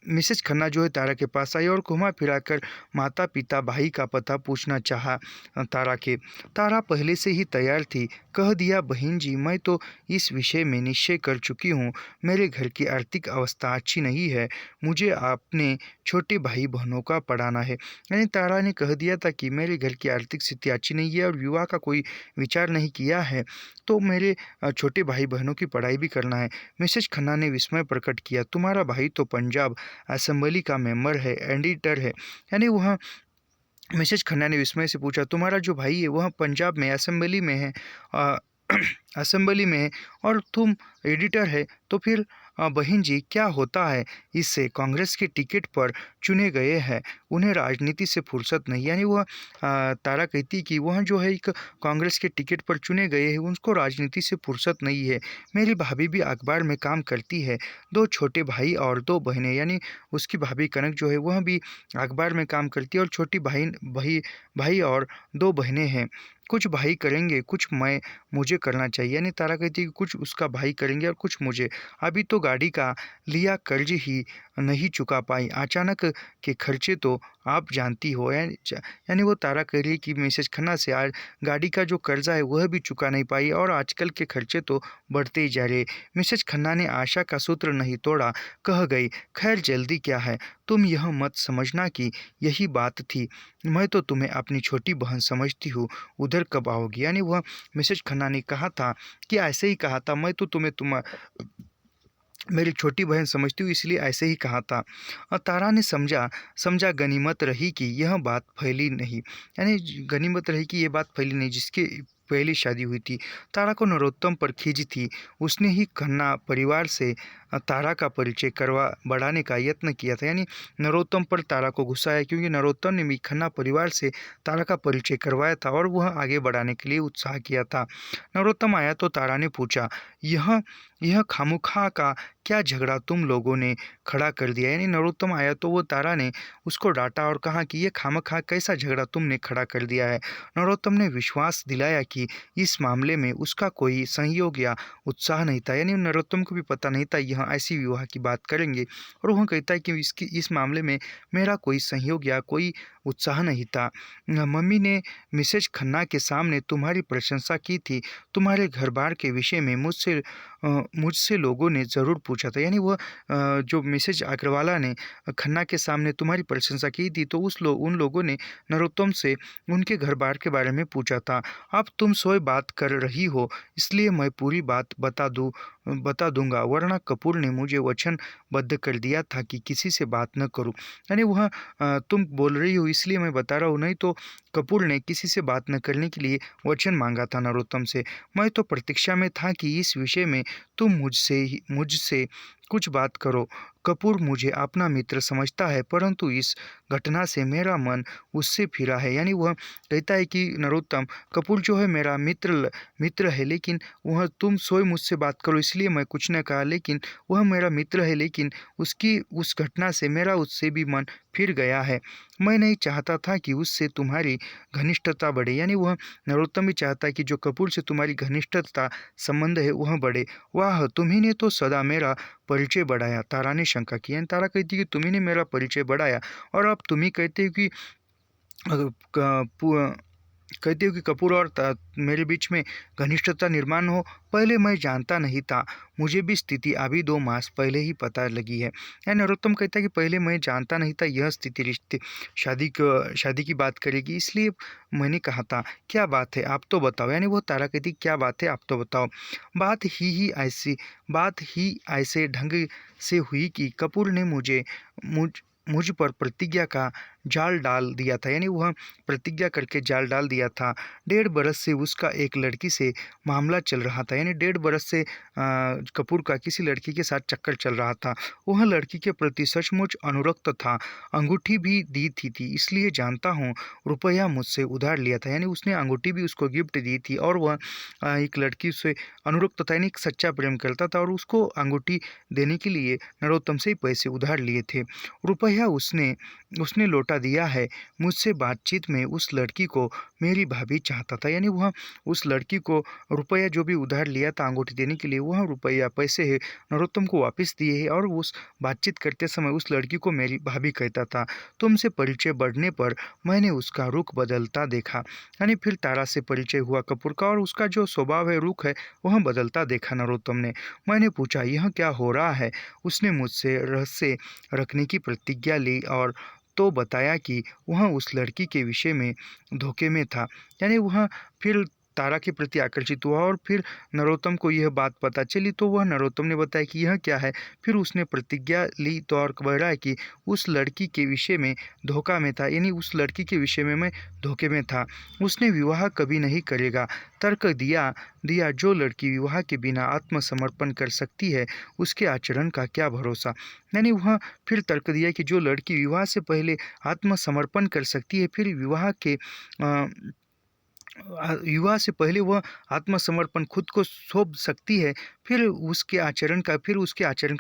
Speaker 1: मिसेज खन्ना जो है तारा के पास आई और घुमा फिरा कर माता पिता भाई का पता पूछना चाहा तारा पहले से ही तैयार थी। कह दिया, बहन जी, मैं तो इस विषय में निश्चय कर चुकी हूँ। मेरे घर की आर्थिक अवस्था अच्छी नहीं है, मुझे अपने छोटे भाई बहनों का पढ़ाना है। यानी तारा ने कह दिया था कि मेरे घर की आर्थिक स्थिति अच्छी नहीं है और विवाह का कोई विचार नहीं किया है, तो मेरे छोटे भाई बहनों की पढ़ाई भी करना है। मिसेज खन्ना ने विस्मय प्रकट किया, तुम्हारा भाई तो पंजाब असेंबली का मेंबर है, एडिटर है। यानी वह मिसेज खन्ना ने विस्मय से पूछा, तुम्हारा जो भाई है वह पंजाब में असेंबली में है, असेंबली में है और तुम एडिटर है, तो फिर बहन जी क्या होता है इससे? कांग्रेस के टिकट पर चुने गए हैं, उन्हें राजनीति से फुर्सत नहीं। यानी वह तारा कहती कि वह जो है एक कांग्रेस के टिकट पर चुने गए हैं, उनको राजनीति से फुर्सत नहीं है। मेरी भाभी भी अखबार में काम करती है, 2 छोटे भाई और 2 बहनें। यानी उसकी भाभी कनक जो है वह भी अखबार में काम करती है और छोटी भाई और 2 बहनें हैं। कुछ भाई करेंगे, कुछ मुझे करना चाहिए। यानी तारा कहती है कि कुछ उसका भाई करेंगे और कुछ मुझे। अभी तो गाड़ी का लिया कर्ज ही नहीं चुका पाई, अचानक के खर्चे तो आप जानती हो। यानी वो तारा कह रही है कि मिसेज खन्ना से आज गाड़ी का जो कर्जा है वह भी चुका नहीं पाई और आजकल के खर्चे तो बढ़ते ही जा रहे। मिसेज खन्ना ने आशा का सूत्र नहीं तोड़ा, कह गई, खैर जल्दी क्या है, तुम यह मत समझना कि यही बात थी। मैं तो तुम्हें अपनी छोटी बहन समझती हूँ, उधर कब आओगी? यानी वह मिसेज खन्ना ने कहा था कि ऐसे ही कहा था, मैं तो तुम्हें मेरी छोटी बहन समझती हूँ इसलिए ऐसे ही कहा था। और तारा ने समझा गनीमत रही कि यह बात फैली नहीं। यानी गनीमत रही कि यह बात फैली नहीं जिसकी पहली शादी हुई थी। तारा को नरोत्तम पर खींच थी। उसने ही खन्ना परिवार से तारा का परिचय बढ़ाने का यत्न किया था। यानी नरोत्तम पर तारा को गुस्सा है क्योंकि नरोत्तम ने भी खन्ना परिवार से तारा का परिचय करवाया था और वह आगे बढ़ाने के लिए उत्साह किया था। नरोत्तम आया तो तारा ने पूछा, यह खामोखा का क्या झगड़ा तुम लोगों ने खड़ा कर दिया? यानी नरोत्तम आया तो वो तारा ने उसको डांटा और कहा कि ये खामखा कैसा झगड़ा तुमने खड़ा कर दिया है। नरोत्तम ने विश्वास दिलाया कि इस मामले में उसका कोई संयोग या उत्साह नहीं था। यानी नरोत्तम को भी पता नहीं था यह ऐसी विवाह की बात करेंगे और वह कहता है कि इस मामले में मेरा कोई संयोग या कोई उत्साह नहीं था। मम्मी ने मिसेज खन्ना के सामने तुम्हारी प्रशंसा की थी, तुम्हारे घर बार के विषय में मुझसे लोगों ने ज़रूर पूछा था। यानी वह जो मिसेज अग्रवाला ने खन्ना के सामने तुम्हारी प्रशंसा की थी तो उन लोगों ने नरोत्तम से उनके घर बार के बारे में पूछा था। अब तुम स्वयं बात कर रही हो इसलिए मैं पूरी बात बता दूंगा, वरना कपूर ने मुझे वचनबद्ध कर दिया था कि किसी से बात न करूं। यानी वह तुम बोल रही हो इसलिए मैं बता रहा हूँ, नहीं तो कपूर ने किसी से बात न करने के लिए वचन मांगा था नरोत्तम से। मैं तो प्रतीक्षा में था कि इस विषय में तुम मुझसे कुछ बात करो। कपूर मुझे अपना मित्र समझता है परंतु इस घटना से मेरा मन उससे फिरा है। यानी वह कहता है कि नरोत्तम, कपूर जो है मेरा मित्र है, लेकिन वह तुम स्वयं मुझसे बात करो इसलिए मैं कुछ न कहा, लेकिन वह मेरा मित्र है, लेकिन उसकी उस घटना से मेरा उससे भी मन फिर गया है। मैं नहीं चाहता था कि उससे तुम्हारी घनिष्ठता बढ़े। यानी वह नरोत्तम भी चाहता है कि जो कपूर से तुम्हारी घनिष्ठता संबंध है वह बढ़े। वाह, तुम्ही ने तो सदा मेरा परिचय बढ़ाया, तारा ने शंका की। यानी तारा कहती है कि तुम्ही ने मेरा परिचय बढ़ाया और अब तुम ही कहते हो कि कहते हो कि कपूर और मेरे बीच में घनिष्ठता निर्माण हो। पहले मैं जानता नहीं था, मुझे भी स्थिति अभी 2 मास पहले ही पता लगी है। यानी नरोत्तम कहता है कि पहले मैं जानता नहीं था यह स्थिति रिश्ते शादी की बात करेगी, इसलिए मैंने कहा था क्या बात है आप तो बताओ। यानी वो तारा कहती क्या बात है आप तो बताओ। बात ही ऐसे ढंग से हुई कि कपूर ने मुझ पर प्रतिज्ञा का जाल डाल दिया था। यानी वह प्रतिज्ञा करके जाल डाल दिया था। 1.5 बरस से उसका एक लड़की से मामला चल रहा था। यानी 1.5 बरस से कपूर का किसी लड़की के साथ चक्कर चल रहा था। वह लड़की के प्रति सचमुच अनुरक्त था, अंगूठी भी दी थी इसलिए जानता हूँ, रुपया मुझसे उधार लिया था। यानी उसने अंगूठी भी उसको गिफ्ट दी थी और वह एक लड़की से अनुरक्त था, यानी एक सच्चा प्रेम करता था और उसको अंगूठी देने के लिए नरोत्तम से ही पैसे उधार लिए थे। रुपया उसने लौटा दिया है। मुझसे बातचीत में उस लड़की को मेरी भाभी चाहता था। यानी वह उस लड़की को रुपया जो भी उधार लिया था अंगूठी देने के लिए, वह रुपया पैसे है नरोत्तम को वापस दिए है और उस बातचीत करते समय उस लड़की को मेरी भाभी कहता था। तुमसे परिचय बढ़ने पर मैंने उसका रुख बदलता देखा। यानी फिर तारा से परिचय हुआ कपूर का और उसका जो स्वभाव है, रुख है, वह बदलता देखा नरोत्तम ने। मैंने पूछा यह क्या हो रहा है? उसने मुझसे रहस्य रखने की प्रतिज्ञा ली और तो बताया कि वह उस लड़की के विषय में धोखे में था। यानी वह फिर तारा के प्रति आकर्षित हुआ और फिर नरोत्तम को यह बात पता चली तो वह नरोत्तम ने बताया कि यह क्या है। फिर उसने प्रतिज्ञा ली तो और कह रहा है कि उस लड़की के विषय में धोखा में था, यानी उस लड़की के विषय में मैं धोखे में था। उसने विवाह कभी नहीं करेगा। तर्क दिया दिया जो लड़की विवाह के बिना आत्मसमर्पण कर सकती है उसके आचरण का क्या भरोसा। यानी वह फिर तर्क दिया कि जो लड़की विवाह से पहले आत्मसमर्पण कर सकती है फिर विवाह से पहले वह आत्मसमर्पण खुद को सौंप सकती है, फिर उसके आचरण का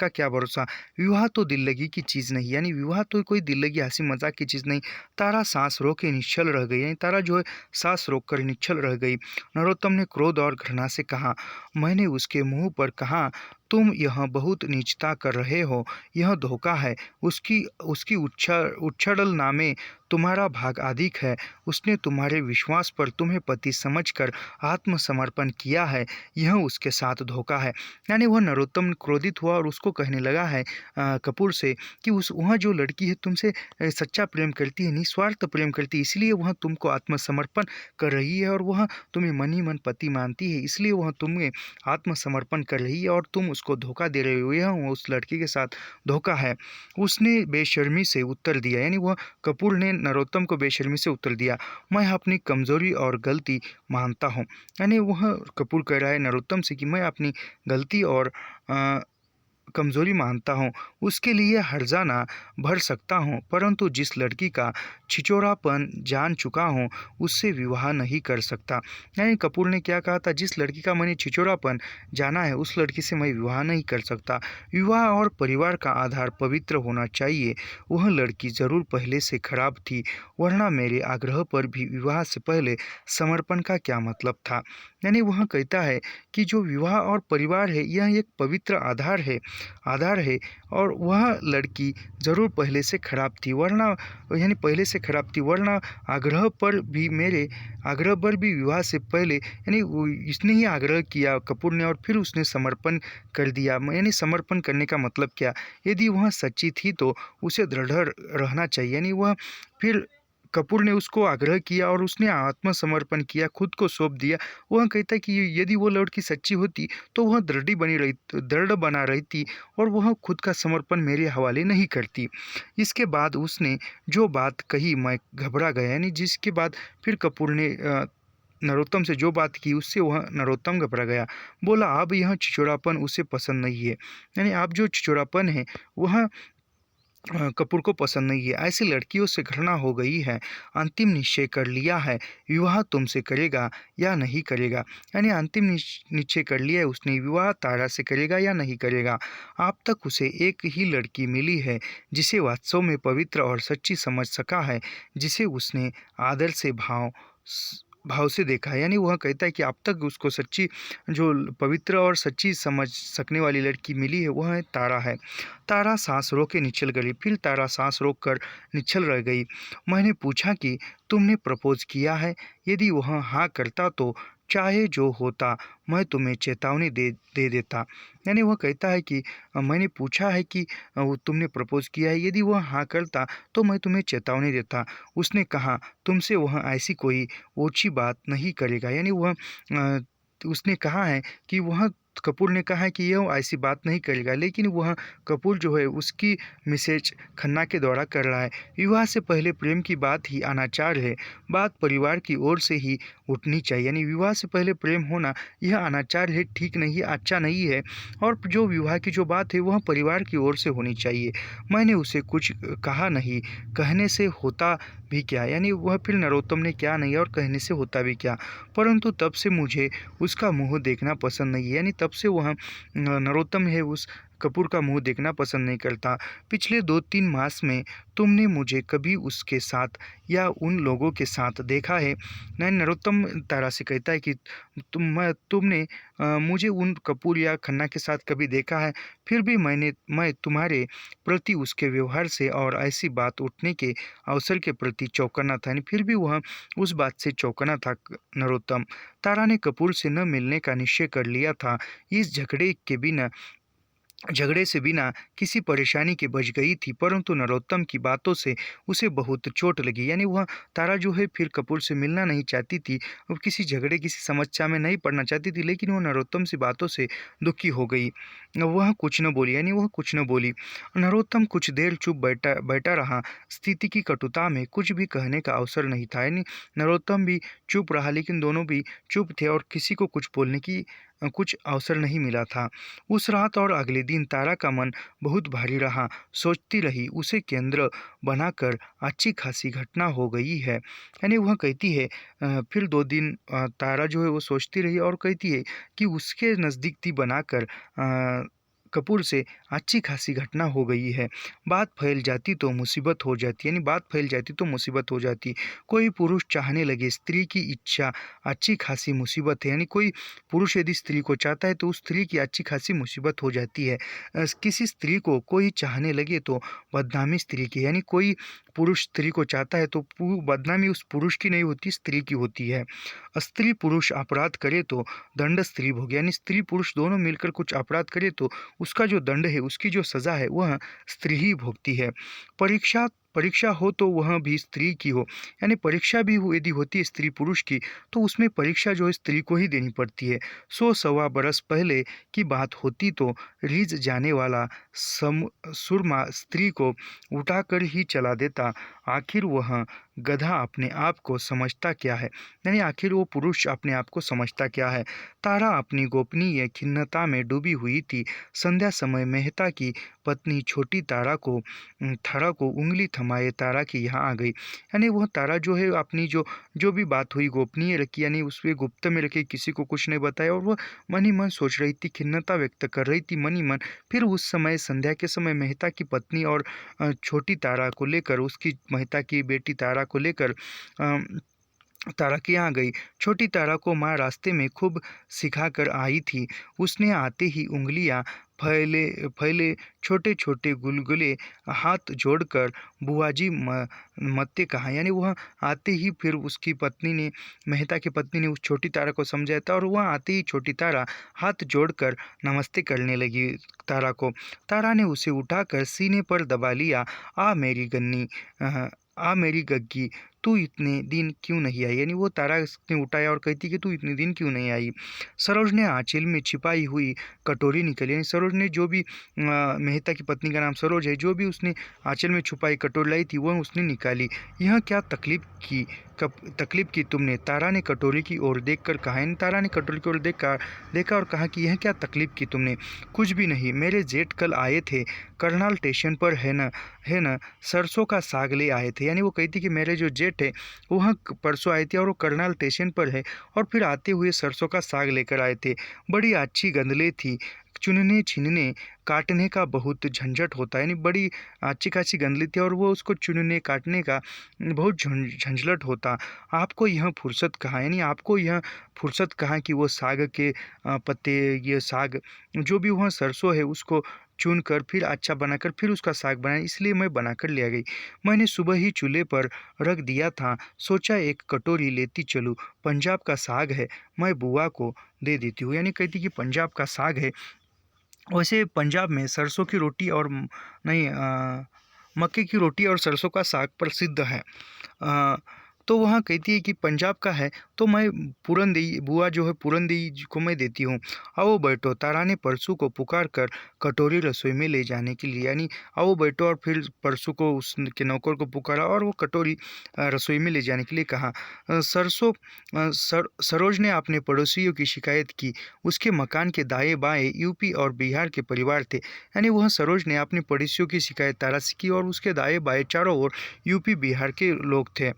Speaker 1: क्या भरोसा। विवाह तो दिल लगी की चीज़ नहीं, यानी विवाह तो कोई दिल लगी हंसी मजाक की चीज़ नहीं। तारा सांस रोके निश्चल रह गई, यानी तारा जो है सांस रोक कर निश्चल रह गई। नरोत्तम ने क्रोध और घृणा से कहा, मैंने उसके मुंह पर कहा, तुम यह बहुत नीचता कर रहे हो, यह धोखा है। उसकी उसकी उच्छल नामे तुम्हारा भाग अधिक है। उसने तुम्हारे विश्वास पर तुम्हें पति समझकर आत्मसमर्पण किया है, यह उसके साथ धोखा है। यानी वह नरोत्तम क्रोधित हुआ और उसको कहने लगा है कपूर से कि वह जो लड़की है तुमसे सच्चा प्रेम करती है, निस्वार्थ प्रेम करती है, इसलिए वह तुमको आत्मसमर्पण कर रही है और वह तुम्हें मन ही मन पति मानती है, इसलिए वह तुम्हें आत्मसमर्पण कर रही है और तुम उसको धोखा दे रहे हो, यह उस लड़की के साथ धोखा है। उसने बेशर्मी से उत्तर दिया, यानी वह कपूर ने नरोत्तम को बेशर्मी से उत्तर दिया, मैं अपनी कमजोरी और गलती मानता हूँ। यानी वह कपूर कह रहा है नरोत्तम से कि मैं अपनी गलती और कमजोरी मानता हूँ, उसके लिए हर्जाना भर सकता हूँ, परंतु जिस लड़की का छिचोरापन जान चुका हूँ उससे विवाह नहीं कर सकता। यानी कपूर ने क्या कहा था, जिस लड़की का मैंने छिचोरापन जाना है उस लड़की से मैं विवाह नहीं कर सकता। विवाह और परिवार का आधार पवित्र होना चाहिए। वह लड़की जरूर पहले से खराब थी, वरना मेरे आग्रह पर भी विवाह से पहले समर्पण का क्या मतलब था। यानी वह कहता है कि जो विवाह और परिवार है यह एक पवित्र आधार है और वह लड़की ज़रूर पहले से खराब थी, वरना मेरे आग्रह पर भी विवाह से पहले, यानी इसने ही आग्रह किया कपूर ने और फिर उसने समर्पण कर दिया। यानी समर्पण करने का मतलब क्या, यदि वह सच्ची थी तो उसे दृढ़ रहना चाहिए। यानी वह फिर कपूर ने उसको आग्रह किया और उसने आत्मसमर्पण किया, खुद को सौंप दिया। वह कहता है कि यदि वो लड़की सच्ची होती तो वह दृढ़ बना रहती और वह खुद का समर्पण मेरे हवाले नहीं करती। इसके बाद उसने जो बात कही मैं घबरा गया, यानी जिसके बाद फिर कपूर ने नरोत्तम से जो बात की उससे वह नरोत्तम घबरा गया। बोला, अब यह छिछोरापन उसे पसंद नहीं है, यानी अब जो छिछोरापन है वह कपूर को पसंद नहीं है। ऐसी लड़कियों से घृणा हो गई है। अंतिम निश्चय कर लिया है, विवाह तुमसे करेगा या नहीं करेगा। यानी अंतिम निश्चय कर लिया है उसने, विवाह तारा से करेगा या नहीं करेगा। अब तक उसे एक ही लड़की मिली है जिसे वास्तव में पवित्र और सच्ची समझ सका है, जिसे उसने आदर से भाव से देखा है। यानी वह कहता है कि अब तक उसको सच्ची, जो पवित्र और सच्ची समझ सकने वाली लड़की मिली है वह है तारा है। तारा सांस रोके निश्चल गई, फिर तारा सांस रोक कर निश्चल रह गई। मैंने पूछा कि तुमने प्रपोज किया है, यदि वह हाँ करता तो चाहे जो होता मैं तुम्हें चेतावनी दे देता। यानी वह कहता है कि मैंने पूछा है कि तुमने प्रपोज किया है, यदि वह हाँ करता तो मैं तुम्हें चेतावनी देता। उसने कहा, तुमसे वह ऐसी कोई ओछी बात नहीं करेगा। यानी उसने कहा है कि वह, कपूर ने कहा है कि यह ऐसी बात नहीं करेगा, लेकिन वह कपूर जो है उसकी मिसेज खन्ना के द्वारा कर रहा है। विवाह से पहले प्रेम की बात ही अनाचार है, बात परिवार की ओर से ही उठनी चाहिए। यानी विवाह से पहले प्रेम होना यह अनाचार है, ठीक नहीं है, अच्छा नहीं है। और जो विवाह की जो बात है वह परिवार की ओर से होनी चाहिए। मैंने उसे कुछ कहा नहीं, कहने से होता भी क्या। यानी वह फिर नरोत्तम ने क्या नहीं और कहने से होता भी क्या, परंतु तब से मुझे उसका मुँह देखना पसंद नहीं है। यानी तब से वह नरोत्तम है उस कपूर का मुंह देखना पसंद नहीं करता। पिछले 2-3 मास में तुमने मुझे कभी उसके साथ या उन लोगों के साथ देखा है? नहीं, नरोत्तम तारा से कहता है कि तुमने मुझे उन कपूर या खन्ना के साथ कभी देखा है? फिर भी मैं तुम्हारे प्रति उसके व्यवहार से और ऐसी बात उठने के अवसर के प्रति चौंकना था। यानी फिर भी वह उस बात से चौंकना था नरोत्तम। तारा ने कपूर से न मिलने का निश्चय कर लिया था। इस झगड़े के बिना झगड़े से बिना किसी परेशानी के बच गई थी, परंतु नरोत्तम की बातों से उसे बहुत चोट लगी। यानी वह तारा जो है फिर कपूर से मिलना नहीं चाहती थी और किसी झगड़े किसी समस्या में नहीं पड़ना चाहती थी, लेकिन वह नरोत्तम की बातों से दुखी हो गई। वह कुछ न बोली, यानी वह कुछ न बोली। नरोत्तम कुछ देर चुप बैठा बैठा रहा। स्थिति की कटुता में कुछ भी कहने का अवसर नहीं था। यानी नरोत्तम भी चुप रहा, लेकिन दोनों भी चुप थे और किसी को कुछ बोलने की कुछ अवसर नहीं मिला था। उस रात और अगले दिन तारा का मन बहुत भारी रहा। सोचती रही, उसे केंद्र बनाकर अच्छी खासी घटना हो गई है। यानी वह कहती है फिर 2 दिन तारा जो है वो सोचती रही और कहती है कि उसके नज़दीक थी बनाकर कपूर से अच्छी खासी घटना हो गई है। बात फैल जाती तो मुसीबत हो जाती, यानी बात फैल जाती तो मुसीबत हो जाती। कोई पुरुष चाहने लगे, स्त्री की इच्छा अच्छी खासी मुसीबत है। यानी कोई पुरुष यदि स्त्री को चाहता है तो उस स्त्री की अच्छी खासी मुसीबत हो जाती है। किसी स्त्री को कोई चाहने लगे तो बदनामी स्त्री की, यानी कोई पुरुष स्त्री को चाहता है तो बदनामी उस पुरुष की नहीं होती, स्त्री की होती है। स्त्री पुरुष अपराध करे तो दंड स्त्री भोगे, यानी स्त्री पुरुष दोनों मिलकर कुछ अपराध करे तो उसका जो दंड है, उसकी जो सज़ा है वह स्त्री ही भोगती है। परीक्षा परीक्षा हो तो वह भी स्त्री की हो, यानी परीक्षा भी यदि होती है स्त्री पुरुष की तो उसमें परीक्षा जो है स्त्री को ही देनी पड़ती है। 100-125 बरस पहले की बात होती तो रीझ जाने वाला सुरमा स्त्री को उठाकर ही चला देता। आखिर वह गधा अपने आप को समझता क्या है, यानी आखिर वो पुरुष अपने आप को समझता क्या है। तारा अपनी गोपनीय खिन्नता में डूबी हुई थी। संध्या समय मेहता की पत्नी छोटी तारा को उंगली थमाए तारा के यहाँ आ गई। यानी वह तारा जो है अपनी जो जो भी बात हुई गोपनीय रखी, यानी उसमें गुप्त में रखी, किसी को कुछ नहीं बताया और वह मन ही मन सोच रही थी, खिन्नता व्यक्त कर रही थी मन ही मन। फिर उस समय संध्या के समय मेहता की पत्नी और छोटी तारा को लेकर, उसकी मेहता की बेटी तारा को लेकर तारा के यहाँ गई। छोटी तारा को माँ रास्ते में खूब सिखा कर आई थी। उसने आते ही उंगलियाँ फैले फैले छोटे छोटे गुलगुले हाथ जोड़कर बुआजी मत्ते कहा, यानी वह आते ही फिर उसकी पत्नी ने, मेहता की पत्नी ने उस छोटी तारा को समझाया था और वह आते ही छोटी तारा हाथ जोड़कर नमस्ते करने लगी तारा को। तारा ने उसे उठाकर सीने पर दबा लिया। आ मेरी गग्गी, तू इतने दिन क्यों नहीं आई, यानी वो तारा ने उठाया और कहती कि तू इतने दिन क्यों नहीं आई। सरोज ने आंचल में छिपाई हुई कटोरी निकाली, यानी सरोज ने जो भी मेहता की पत्नी का नाम सरोज है, जो भी उसने आंचल में छुपाई कटोरी लाई थी वह उसने निकाली। यह क्या तकलीफ की तुमने, तारा ने कटोरी की ओर देखकर कहा। यानी तारा ने कटोरी की ओर देखा और कहा कि यह क्या तकलीफ की तुमने। कुछ भी नहीं, मेरे जेठ कल आए थे, करनाल स्टेशन पर है ना सरसों का साग ले आए थे। यानी वो कहती कि मेरे जो जेठ है वह परसों आए थे और वो करनाल स्टेशन पर है और फिर आते हुए सरसों का साग लेकर आए थे। बड़ी अच्छी गंदले थी, चुनने छिनने काटने का बहुत झंझट होता है, यानी बड़ी अच्छी खासी गंदली थी और वो उसको चुनने काटने का बहुत झंझट होता। आपको यह फुर्सत कहाँ, यानी आपको यह फुर्सत कहाँ कि वो साग के पत्ते, ये साग जो भी वहाँ सरसों है उसको चुनकर फिर अच्छा बनाकर फिर उसका साग बनाया, इसलिए मैं बनाकर ले आ गई। मैंने सुबह ही चूल्हे पर रख दिया था, सोचा एक कटोरी लेती चलूँ। पंजाब का साग है, मैं बुआ को दे देती हूँ। यानी कहती कि पंजाब का साग है। वैसे पंजाब में सरसों की रोटी और नहीं मक्के की रोटी और सरसों का साग प्रसिद्ध है। तो वहाँ कहती है कि पंजाब का है तो मैं पूरनदेही, बुआ जो है पूरनदेही जी को मैं देती हूँ। आओ बैठो, तारा ने परसू को पुकार कर कटोरी रसोई में ले जाने के लिए, यानी आओ बैठो, और फिर परसू को उसके नौकर को पुकारा और वो कटोरी रसोई में ले जाने के लिए कहा। सरोज ने अपने पड़ोसियों की शिकायत की। उसके मकान के दाएं बाएं यूपी और बिहार के परिवार थे, यानी वह सरोज ने अपने पड़ोसियों की शिकायत तारा से की और उसके दाएं बाएं चारों ओर यूपी बिहार के लोग थे।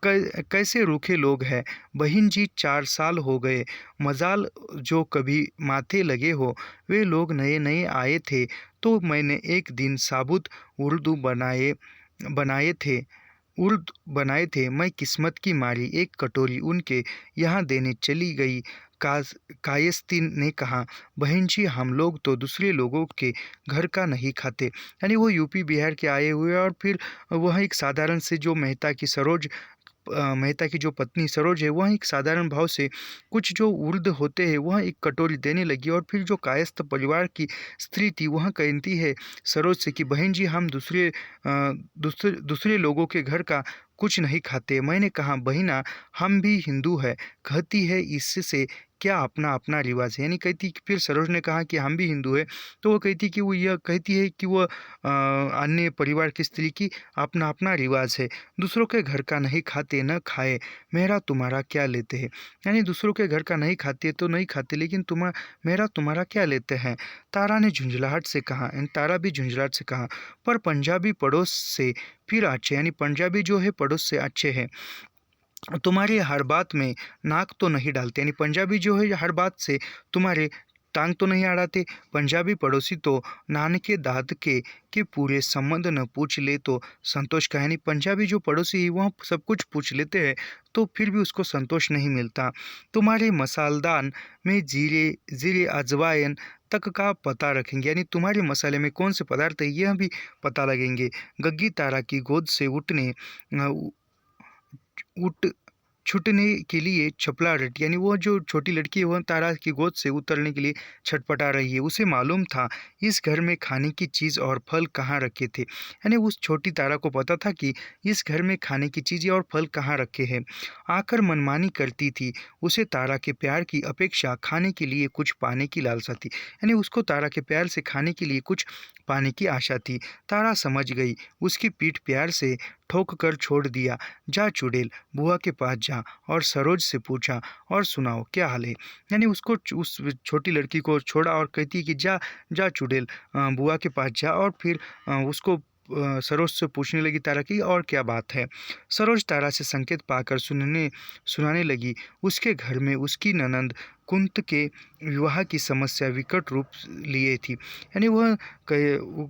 Speaker 1: कैसे रूखे लोग हैं बहन जी, 4 साल हो गए, मजाल जो कभी माथे लगे हो। वे लोग नए नए आए थे तो मैंने एक दिन साबुत उर्दू बनाए थे। मैं किस्मत की मारी एक कटोरी उनके यहाँ देने चली गई। कायस्तीन ने कहा, बहन जी हम लोग तो दूसरे लोगों के घर का नहीं खाते। यानी वो यूपी बिहार के आए हुए और फिर वह एक साधारण से जो मेहता की सरोज मेहता की जो पत्नी सरोज है वह एक साधारण भाव से कुछ जो उर्द होते हैं वह एक कटोरी देने लगी। और फिर जो कायस्थ परिवार की स्त्री थी वह कहती है सरोज से कि बहन जी हम दूसरे लोगों के घर का कुछ नहीं खाते। मैंने कहा बहिना हम भी हिंदू है। कहती है इससे क्या अपना अपना रिवाज है, यानी कहती कि फिर सरोज ने कहा कि हम भी हिंदू है। तो वो कहती कि वो यह कहती है कि वह अन्य परिवार की स्त्री की अपना अपना रिवाज है, दूसरों के घर का नहीं खाते न खाए, मेरा तुम्हारा क्या लेते हैं। यानी दूसरों के घर का नहीं खाते तो नहीं खाते, लेकिन मेरा तुम्हारा क्या लेते हैं। तारा ने झुंझलाहट से कहा, तारा भी झुंझलाहट से कहा, पर पंजाबी पड़ोस से फिर अच्छे, यानी पंजाबी जो है पड़ोस से अच्छे हैं। तुम्हारी हर बात में नाक तो नहीं डालते, यानी पंजाबी जो है हर बात से तुम्हारे टांग तो नहीं अड़ाते। पंजाबी पड़ोसी तो नानके दादके के पूरे संबंध न पूछ ले तो संतोष का, यानी पंजाबी जो पड़ोसी है वह सब कुछ पूछ लेते हैं तो फिर भी उसको संतोष नहीं मिलता। तुम्हारे मसालदान में जीरे जीरे अजवाइन तक का पता रखेंगे, यानी तुम्हारे मसाले में कौन से पदार्थ है यह भी पता लगेंगे। गग्गी तारा की गोद से उठ छूटने के लिए छपला रटी, यानी वो जो छोटी लड़की है वह तारा की गोद से उतरने के लिए छटपटा रही है। उसे मालूम था इस घर में खाने की चीज़ और फल कहाँ रखे थे, यानी उस छोटी तारा को पता था कि इस घर में खाने की चीज़ें और फल कहाँ रखे हैं। आकर मनमानी करती थी, उसे तारा के प्यार की अपेक्षा खाने के लिए कुछ पाने की लालसा थी, यानी उसको तारा के प्यार से खाने के लिए कुछ पाने की आशा थी। तारा समझ गई, उसकी पीठ प्यार से ठोक कर छोड़ दिया। जा चुड़ैल बुआ के पास जा और सरोज से पूछा और सुनाओ क्या हाल है, यानी उसको उस छोटी लड़की को छोड़ा और कहती है कि जा जा चुड़ैल बुआ के पास जा। और फिर उसको सरोज से पूछने लगी तारा की और क्या बात है। सरोज तारा से संकेत पाकर सुनाने लगी उसके घर में उसकी ननंद कुंत के विवाह की समस्या विकट रूप लिए थी, यानी